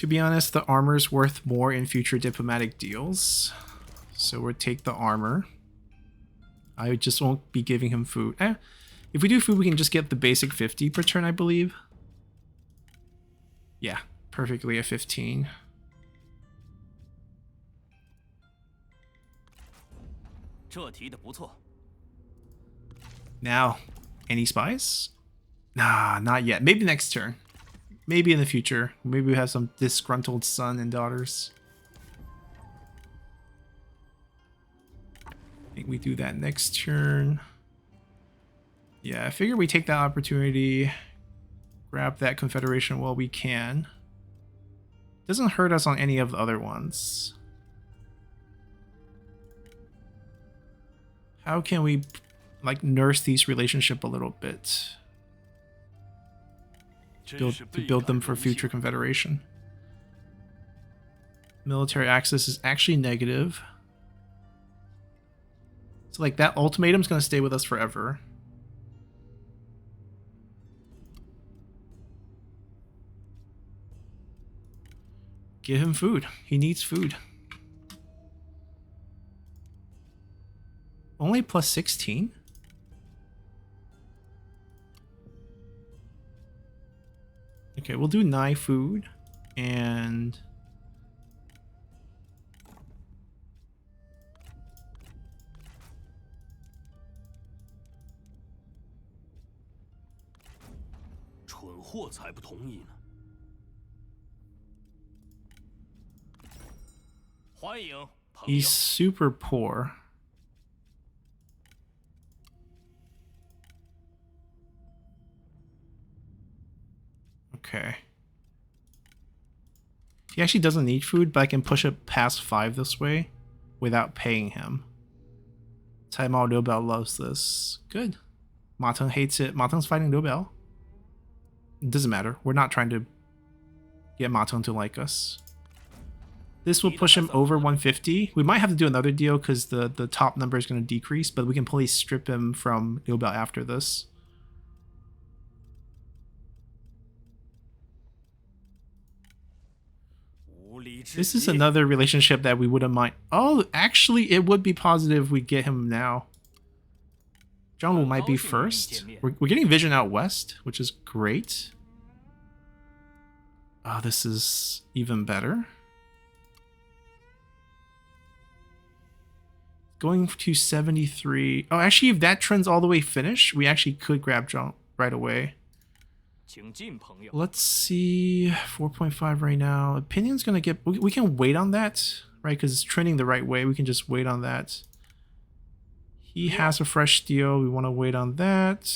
To be honest, the armor's worth more in future diplomatic deals. So we'll take the armor. I just won't be giving him food. If we do food, we can just get the basic 50 per turn, I believe. Yeah, perfectly at 15. Now, any spies? Nah, not yet. Maybe next turn. Maybe in the future. Maybe we have some disgruntled son and daughters. I think we do that next turn. Yeah, I figure we take that opportunity, grab that confederation while we can. Doesn't hurt us on any of the other ones. How can we like nurse these relationship a little bit? To build them for future confederation. Military access is actually negative. So like that ultimatum's gonna stay with us forever. Give him food. He needs food. Only plus 16? Okay, we'll do Nai food and he's super poor. Okay. He actually doesn't need food, but I can push it past 5 this way without paying him. Tai Mao Liu Bei loves this. Good. Ma Teng hates it. Ma Teng's fighting Liu Bei. It doesn't matter. We're not trying to get Ma Teng to like us. This will push him over 150. We might have to do another deal because the top number is going to decrease, but we can probably strip him from Liu Bei after this. This is another relationship that we wouldn't mind. Oh, actually, it would be positive if we get him now. Zhanglu might be first. We're getting vision out west, which is great. Oh, this is even better. Going to 73. Oh, actually, if that trend's all the way finished, we actually could grab Zhang right away. Let's see, 4.5 right now. Opinion's gonna get, we can wait on that, right? Because it's trending the right way. We can just wait on that. He has a fresh deal. We want to wait on that.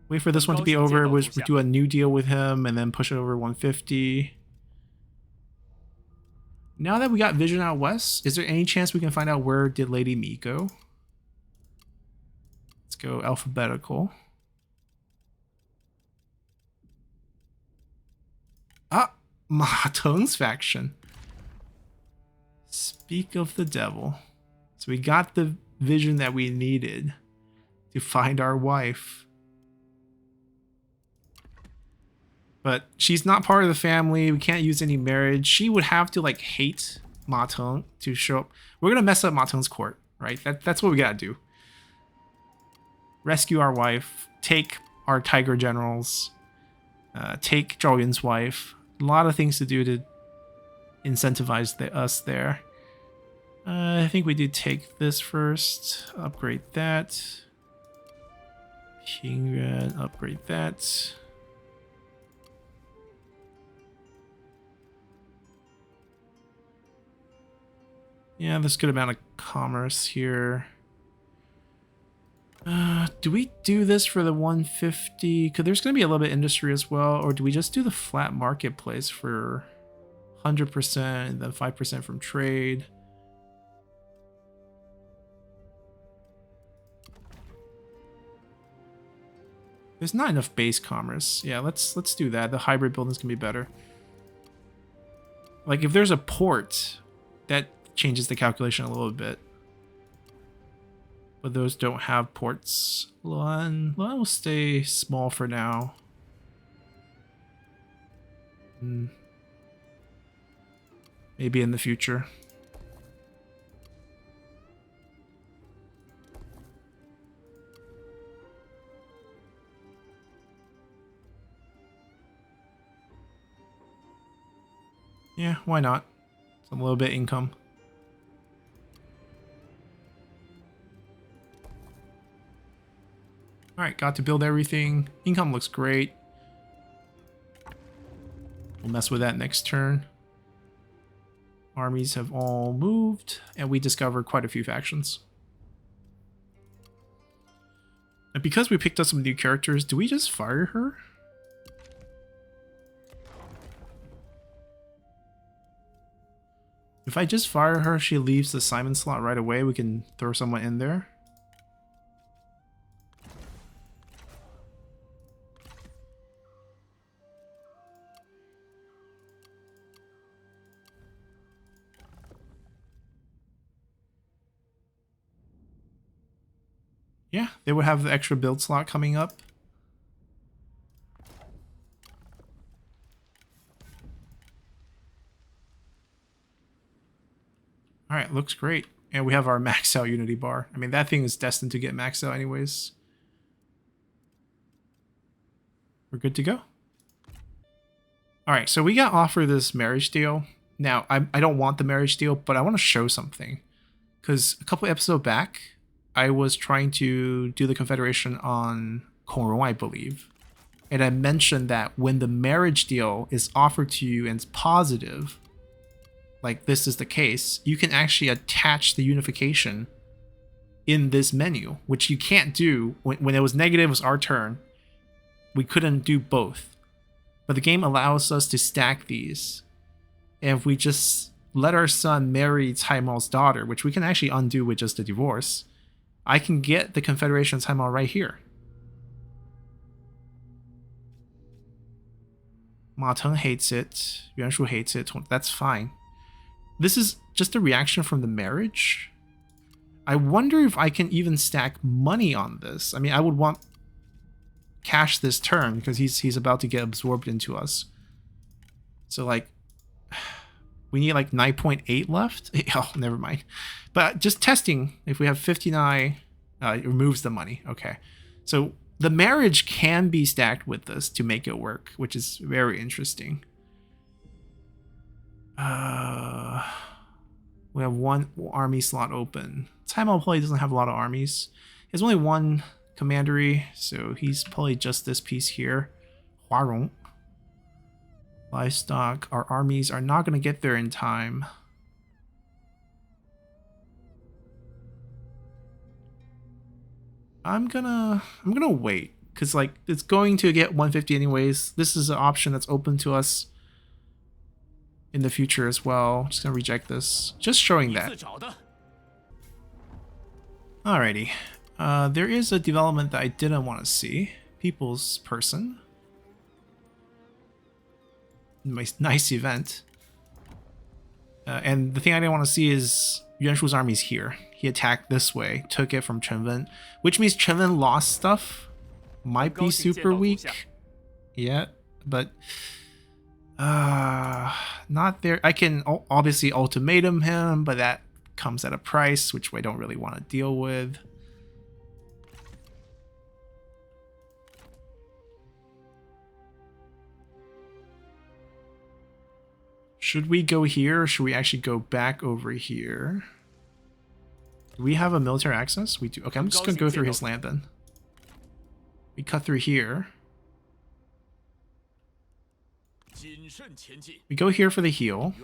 Wait for this one to be over. We'll do a new deal with him and then push it over 150. Now that we got vision out west, is there any chance we can find out where did Lady Mi go? Let's go alphabetical. Ah, Ma Teng's faction. Speak of the devil. So we got the vision that we needed to find our wife. But she's not part of the family. We can't use any marriage. She would have to like hate Ma Teng to show up. We're gonna mess up Ma Teng's court, right? That's what we gotta do. Rescue our wife, take our tiger generals, take Zhao Yun's wife. A lot of things to do to incentivize us there. I think we do take this first. Upgrade that. Qingyuan, upgrade that. Yeah, there's a good amount of commerce here. Do we do this for the 150? Because there's going to be a little bit of industry as well. Or do we just do the flat marketplace for 100% and then 5% from trade? There's not enough base commerce. Yeah, let's do that. The hybrid building's going to be better. Like if there's a port, that changes the calculation a little bit. but those don't have ports. Luan will stay small for now. Maybe in the future. Yeah, why not? Some little bit income. Alright, got to build everything. Income looks great. We'll mess with that next turn. Armies have all moved, and we discovered quite a few factions. And because we picked up some new characters, do we just fire her? If I just fire her, she leaves the Simon slot right away. We can throw someone in there. Yeah, they would have the extra build slot coming up. Alright, looks great. And we have our max out unity bar. I mean, that thing is destined to get maxed out anyways. We're good to go. Alright, so we got offered this marriage deal. Now, I don't want the marriage deal, but I want to show something. Because a couple episodes back, I was trying to do the Confederation on Kongrong, I believe. And I mentioned that when the marriage deal is offered to you and it's positive, like this is the case, you can actually attach the unification in this menu, which you can't do. When it was negative, it was our turn. We couldn't do both. But the game allows us to stack these. And if we just let our son marry Cai Mao's daughter, which we can actually undo with just a divorce, I can get the Confederation Cai Mao right here. Ma Teng hates it. Yuan Shu hates it. That's fine. This is just a reaction from the marriage. I wonder if I can even stack money on this. I mean, I would want cash this turn because he's about to get absorbed into us. So like, we need like 9.8 left. Oh, never mind. But just testing, if we have 59, it removes the money. Okay. So the marriage can be stacked with this to make it work, which is very interesting. We have one army slot open. Cai Mao probably doesn't have a lot of armies. He has only one commandery, so he's probably just this piece here. Huarong. Livestock. Our armies are not going to get there in time. I'm gonna wait, because like it's going to get 150 anyways. This is an option that's open to us in the future as well. Just gonna reject this. Just showing that. Alrighty. There is a development that I didn't want to see. People's Person. Nice event. And the thing I didn't want to see is Yuan Shu's army's here. He attacked this way, took it from Chen Wen, which means Chen Wen lost stuff. Might be super weak. Yeah, but not there. I can obviously ultimatum him, but that comes at a price, which I don't really want to deal with. Should we go here, or should we actually go back over here? Do we have a military access? We do. Okay, I'm just going to go through his land then. We cut through here. We go here for the heal,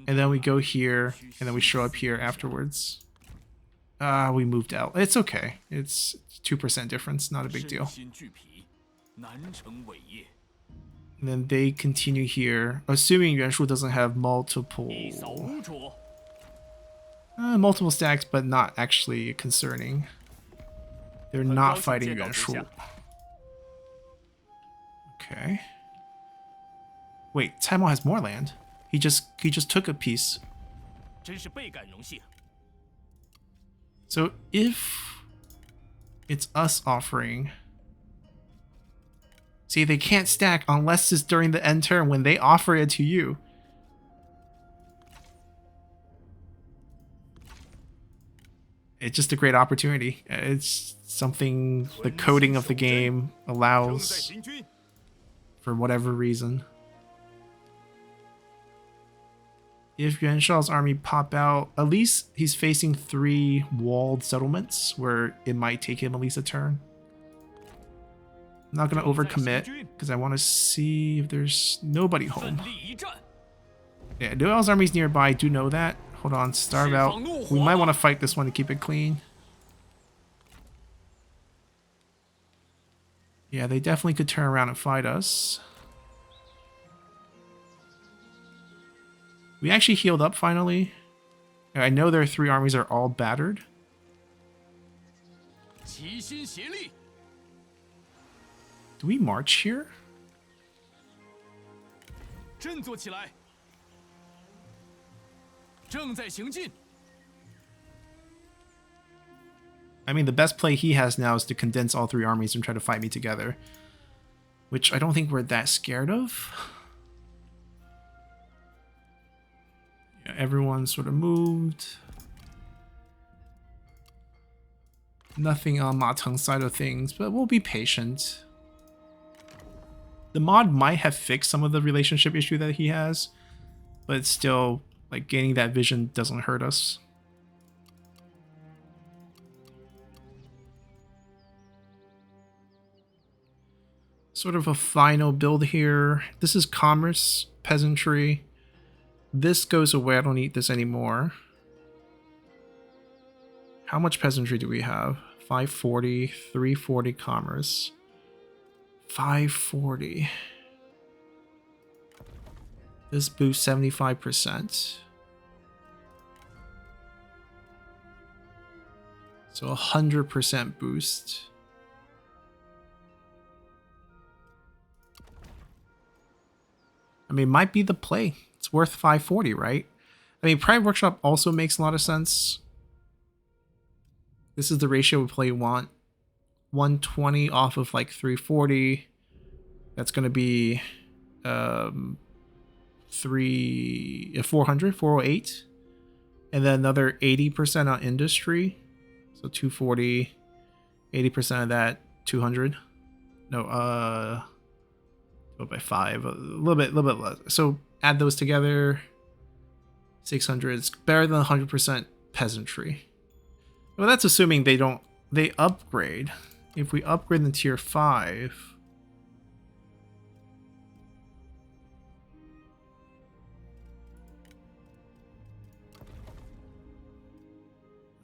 and then we go here, and then we show up here afterwards. We moved out. It's okay. It's 2% difference, not a big deal. And then they continue here, assuming Yuan Shu doesn't have multiple stacks, but not actually concerning. They're not fighting Yuan Shu. Okay. Wait, Cai Mao has more land. He just took a piece. So if It's us offering. See, they can't stack unless it's during the end turn when they offer it to you. It's just a great opportunity. It's something the coding of the game allows for whatever reason. If Yuan Shao's army pop out, at least he's facing 3 walled settlements where it might take him at least a turn. I'm not going to overcommit because I want to see if there's nobody home. Yeah, Duel's army's nearby. I do know that. Hold on, starve out. We might want to fight this one to keep it clean. Yeah, they definitely could turn around and fight us. We actually healed up finally. I know their 3 armies are all battered. Do we march here? I mean, the best play he has now is to condense all 3 armies and try to fight me together, which I don't think we're that scared of. Yeah, everyone sort of moved. Nothing on Ma Teng's side of things, but we'll be patient. The mod might have fixed some of the relationship issue that he has, but still, like, gaining that vision doesn't hurt us. Sort of a final build here. This is commerce, peasantry. This goes away. I don't need this anymore. How much peasantry do we have? 540, 340 commerce. 540. This boosts 75%. So 100% boost. I mean, might be the play. It's worth 540, right? I mean, Private Workshop also makes a lot of sense. This is the ratio we play want. 120 off of like 340. That's going to be 400, 408. And then another 80% on industry. So 240, 80% of that, 200. No, by 5, a little bit less. So add those together, 600. It's better than 100% peasantry. Well, that's assuming they upgrade. If we upgrade in tier 5,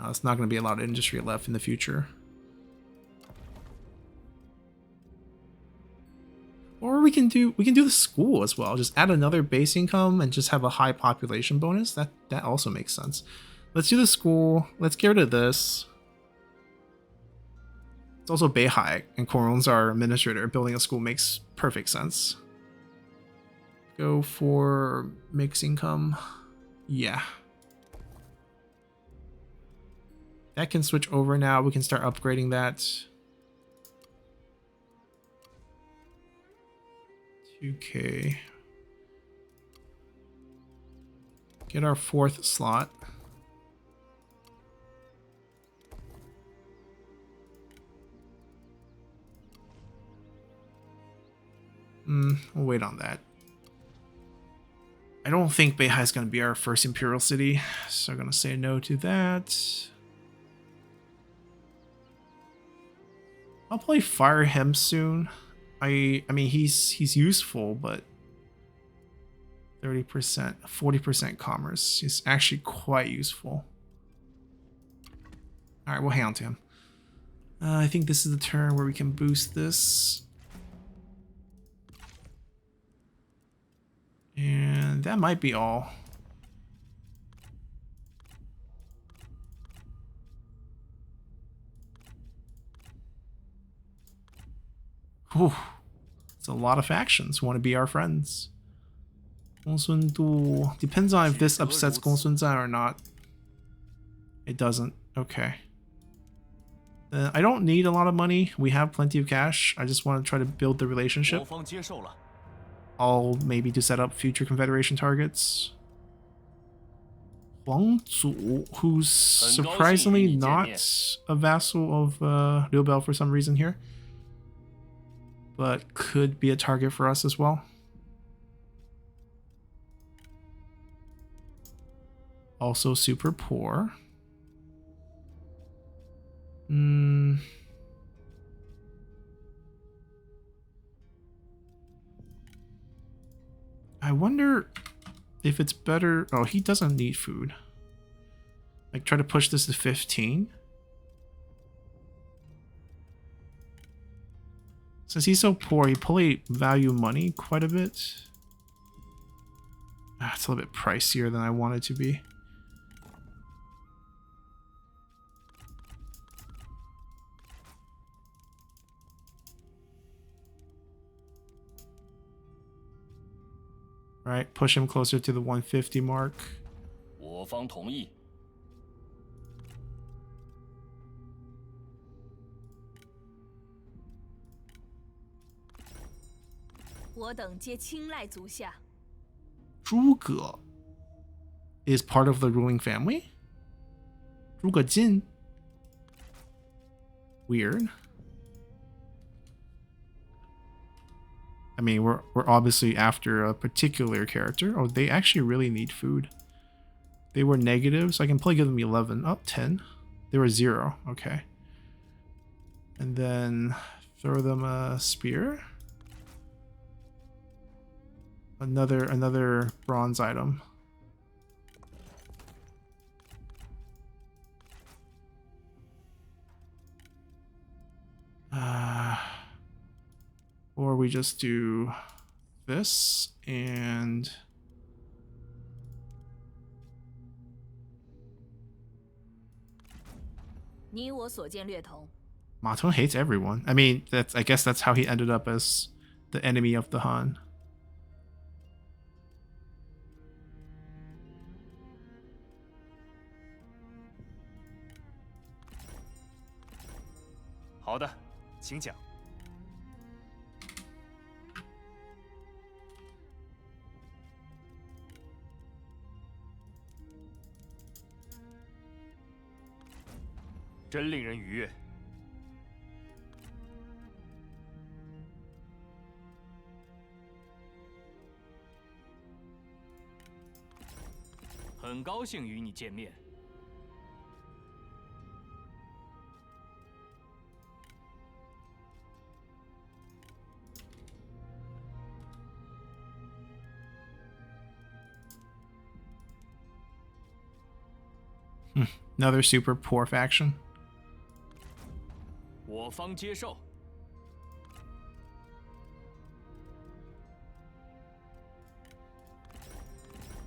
it's not going to be a lot of industry left in the future. Or we can do the school as well. Just add another base income and just have a high population bonus. That also makes sense. Let's do the school. Let's get rid of this. It's also Beihai, and Koron's our administrator. Building a school makes perfect sense. Go for mixed income. Yeah. That can switch over now. We can start upgrading that. 2K. Get our 4th slot. We'll wait on that. I don't think Beihai is going to be our first Imperial City, so I'm going to say no to that. I'll probably fire him soon. I mean, he's useful, but 30%, 40% commerce is actually quite useful. All right, we'll hang on to him. I think this is the turn where we can boost this. And that might be all. Whew. It's a lot of factions who want to be our friends. Gongsun Du. Depends on if this upsets Gongsun Zan or not. It doesn't. Okay. I don't need a lot of money. We have plenty of cash. I just want to try to build the 国 relationship. 方接受了。 All maybe to set up future Confederation targets. Huang Zu, who's surprisingly not a vassal of Liu Bei for some reason here, but could be a target for us as well. Also super poor. I wonder if it's better. Oh, he doesn't need food. Like, try to push this to 15. Since he's so poor, he probably value money quite a bit. It's a little bit pricier than I want it to be. All right, push him closer to the 150 mark. 我方同意。 我等皆青睐足下。 Zhuge is part of the ruling family? Zhuge Jin? Weird. I mean, we're obviously after a particular character. Oh, they actually really need food. They were negative, so I can probably give them 11. Oh, 10. They were 0. Okay. And then throw them a spear. Another bronze item. Or we just do this and Ma Teng hates everyone. I mean, I guess that's how he ended up as the enemy of the Han. 好的，请讲。真令人愉悦。很高兴与你见面。 Another super poor faction. 我方接受。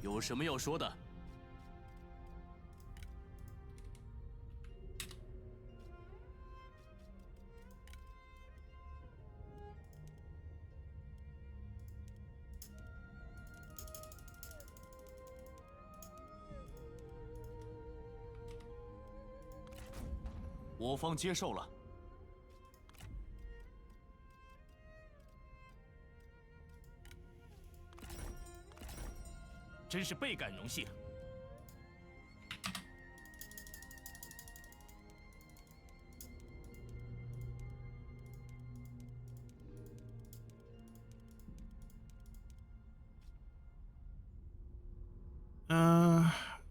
有什么要说的？我方接受了。真是倍感荣幸。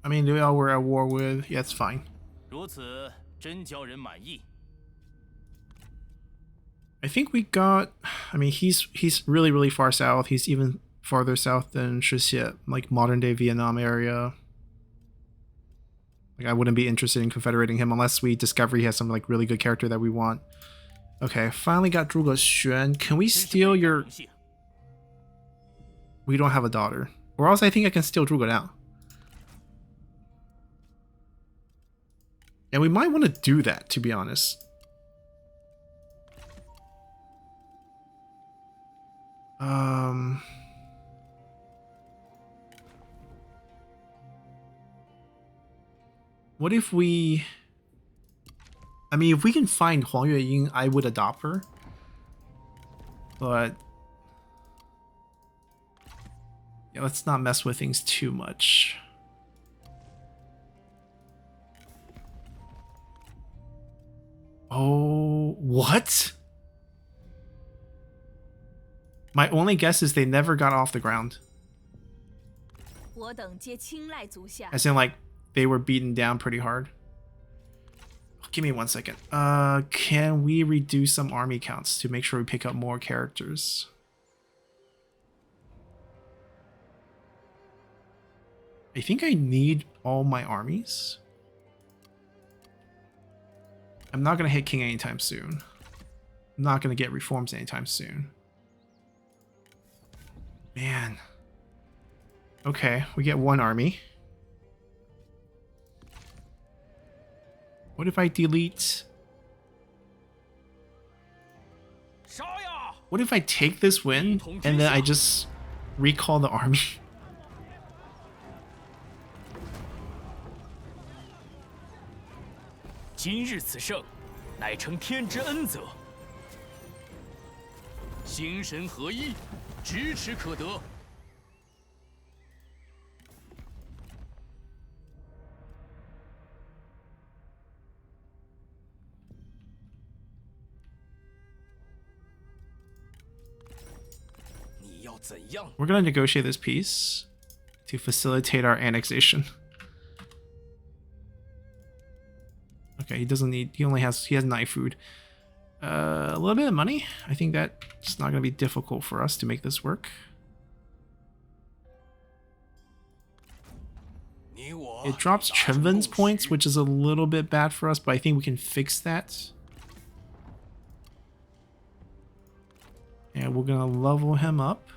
I mean, they all were at war with. Yeah, it's fine. 如此真叫人满意。 I think we got. I mean, he's really far south. He's even farther south than Shixie, like modern day Vietnam area. Like, I wouldn't be interested in confederating him unless we discover he has some like really good character that we want. Okay, finally got Zhuge Xuan. Can we steal your? We don't have a daughter, or else I think I can steal Zhuge now. And we might want to do that, to be honest. What if we... I mean, if we can find Huang Yueying, I would adopt her. But yeah, let's not mess with things too much. Oh, what? My only guess is they never got off the ground. 我等皆青睐足下。 As in, like, they were beaten down pretty hard. Give me 1 second. Can we reduce some army counts to make sure we pick up more characters? I think I need all my armies. I'm not gonna hit king anytime soon. I'm not gonna get reforms anytime soon. Man. Okay, we get 1 army. What if I delete? What if I take this win and then I just recall the army? 今日此胜，乃承天之恩泽。心神合一，咫尺可得。你要怎样？ We're gonna negotiate this peace to facilitate our annexation. Okay, he doesn't need. He has 9 food. A little bit of money. I think that's not gonna be difficult for us to make this work. It drops Chenven's points, which is a little bit bad for us, but I think we can fix that. And we're gonna level him up.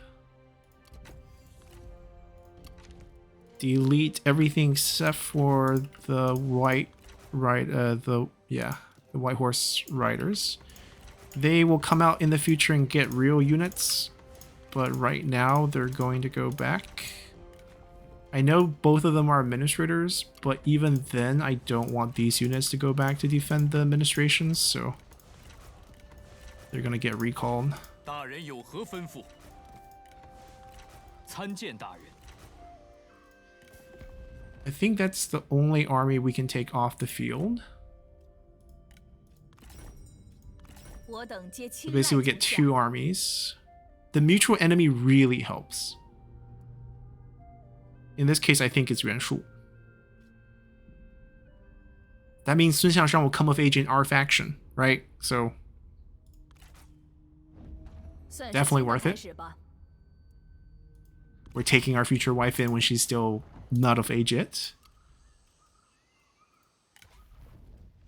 Delete everything except for the white the White Horse Riders. They will come out in the future and get real units, but right now they're going to go back. I know both of them are administrators, but even then I don't want these units to go back to defend the administrations, so they're gonna get recalled. 大人有何吩咐？参见大人。 I think that's the only army we can take off the field. 我等皆 So 青 basically, we 睐 get 足下。 2 armies. The mutual enemy really helps. In this case, I think it's Yuan Shu. That means Sun Xiangshan will come of age in our faction, right? So 算是 definitely 新的 worth 开 it. 始吧。 we're taking our future wife in when she's still not of age yet.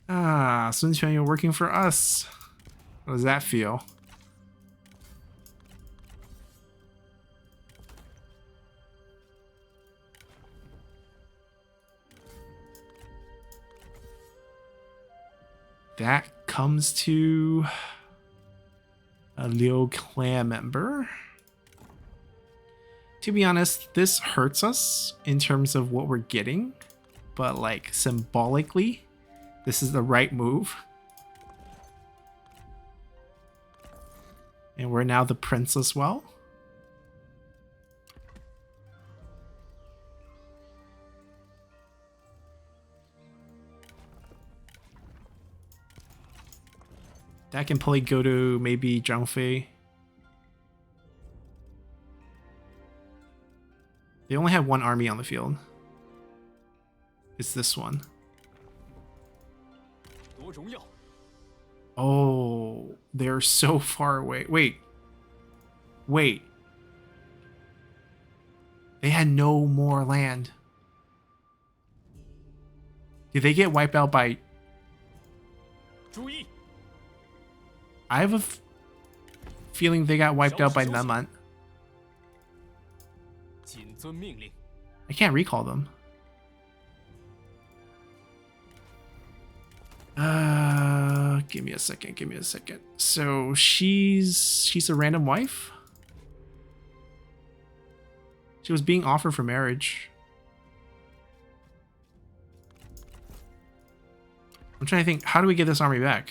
Ah, Sun Quan, you're working for us. How does that feel? That comes to a Liu clan member. To be honest, this hurts us in terms of what we're getting, but like symbolically, this is the right move. And we're now the prince as well. That can probably go to maybe Zhang Fei. They only have one army on the field. It's this one. Oh, they're so far away. Wait. Wait. They had no more land. Did they get wiped out by... I have a feeling they got wiped out by Naman. I can't recall them. Give me a second, give me a second. So she's a random wife? She was being offered for marriage. I'm trying to think, how do we get this army back?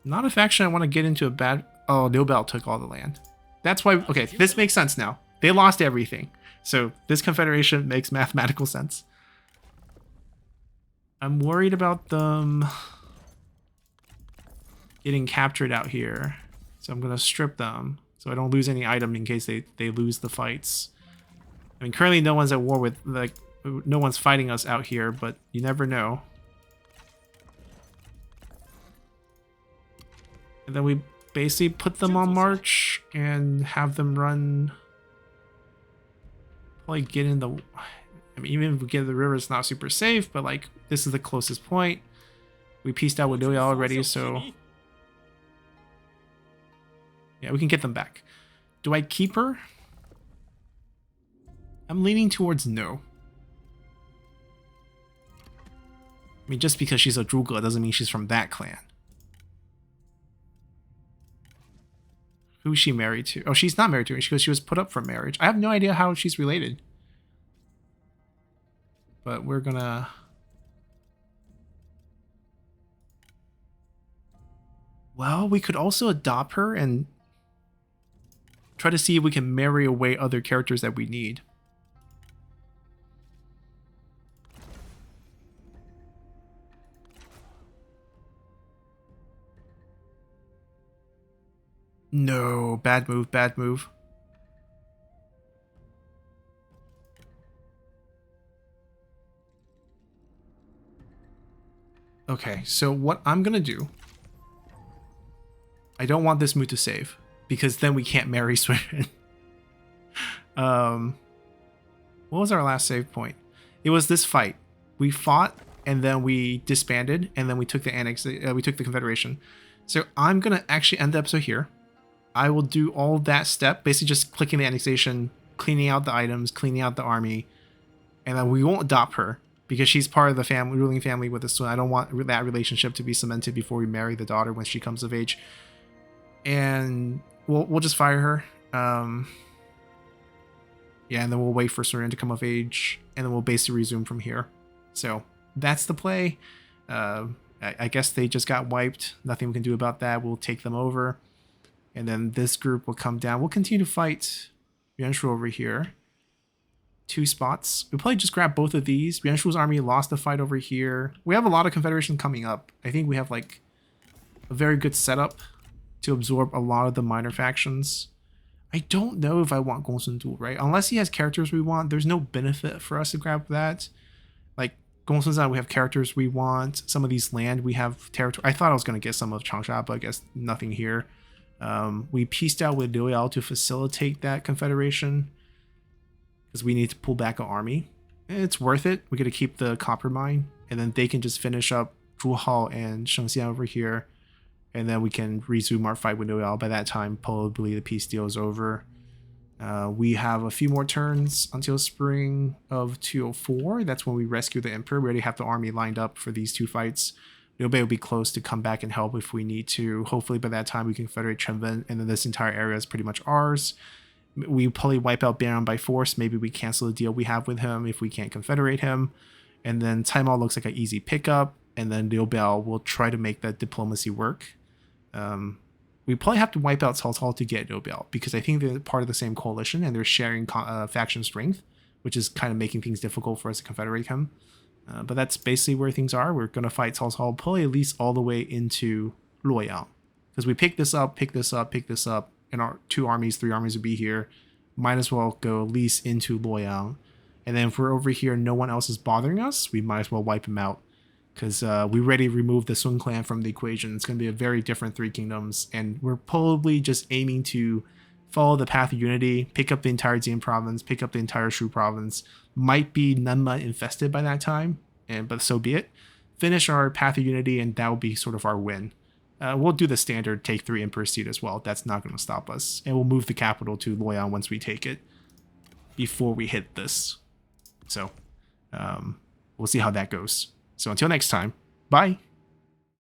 Not a faction I want to get into a bad... Oh, Liu Bei took all the land. That's why... Okay, this makes sense now. They lost everything. So this confederation makes mathematical sense. I'm worried about them getting captured out here. So I'm going to strip them so I don't lose any item in case they lose the fights. I mean, currently no one's at war with... like, no one's fighting us out here, but you never know. And then we basically put them on march and have them run. Probably get in the... I mean, even if we get to the river, it's not super safe, but like, this is the closest point. We pieced out with Liu Bei already, so... yeah, we can get them back. Do I keep her? I'm leaning towards no. I mean, just because she's a Zhuge doesn't mean she's from that clan. Who's she married to? Oh, she's not married to her because she was put up for marriage. I have no idea how she's related. But we're gonna... well, we could also adopt her and try to see if we can marry away other characters that we need. No, bad move, bad move. Okay, so what I'm gonna do... I don't want this move to save, because then we can't marry Sweden. What was our last save point? It was this fight. We fought, and then we disbanded, and then we took the we took the Confederation. So I'm gonna actually end the episode here. I will do all that step, basically just clicking the annexation, cleaning out the items, cleaning out the army, and then we won't adopt her because she's part of the family, ruling family with us. So I don't want that relationship to be cemented before we marry the daughter when she comes of age. And we'll just fire her. Yeah, and then we'll wait for Soren to come of age, and then we'll basically resume from here. So that's the play. I guess they just got wiped. Nothing we can do about that. We'll take them over. And then this group will come down. We'll continue to fight Yuanshu over here. 2 spots. We'll probably just grab both of these. Yuanshu's army lost the fight over here. We have a lot of Confederation coming up. I think we have like a very good setup to absorb a lot of the minor factions. I don't know if I want Gongsun Du, right? Unless he has characters we want, there's no benefit for us to grab that. Like Gongsun Zan, we have characters we want. Some of these land, we have territory. I thought I was going to get some of Changsha, but I guess nothing here. We pieced out with Liu Bei to facilitate that confederation because we need to pull back an army. It's worth it. We got to keep the copper mine, and then they can just finish up Zhuhao and Shengxian over here, and then we can resume our fight with Liu Bei. By that time, probably the peace deal is over. We have a few more turns until spring of 204. That's when we rescue the Emperor. We already have the army lined up for these 2 fights. Liu Bei will be close to come back and help if we need to. Hopefully by that time we can federate Chenwen, and then this entire area is pretty much ours. We probably wipe out Baron by force. Maybe we cancel the deal we have with him if we can't confederate him. And then Taimao looks like an easy pickup, and then Liu Bei will try to make that diplomacy work. We probably have to wipe out Cao Cao to get Liu Bei, because I think they're part of the same coalition and they're sharing faction strength, which is kind of making things difficult for us to confederate him. But that's basically where things are. We're going to fight Cao Cao probably at least all the way into Luoyang. Because we pick this up, and our 2 armies, 3 armies would be here. Might as well go at least into Luoyang. And then if we're over here, no one else is bothering us, we might as well wipe them out. Because we already removed the Sun clan from the equation. It's going to be a very different 3 kingdoms. And we're probably just aiming to follow the path of unity, pick up the entire Jin province, pick up the entire Shu province. Might be Nanma infested by that time, but so be it. Finish our path of unity, and that will be sort of our win. We'll do the standard take 3 Emperor seat as well. That's not going to stop us. And we'll move the capital to Luoyang once we take it, before we hit this. So we'll see how that goes. So until next time, bye.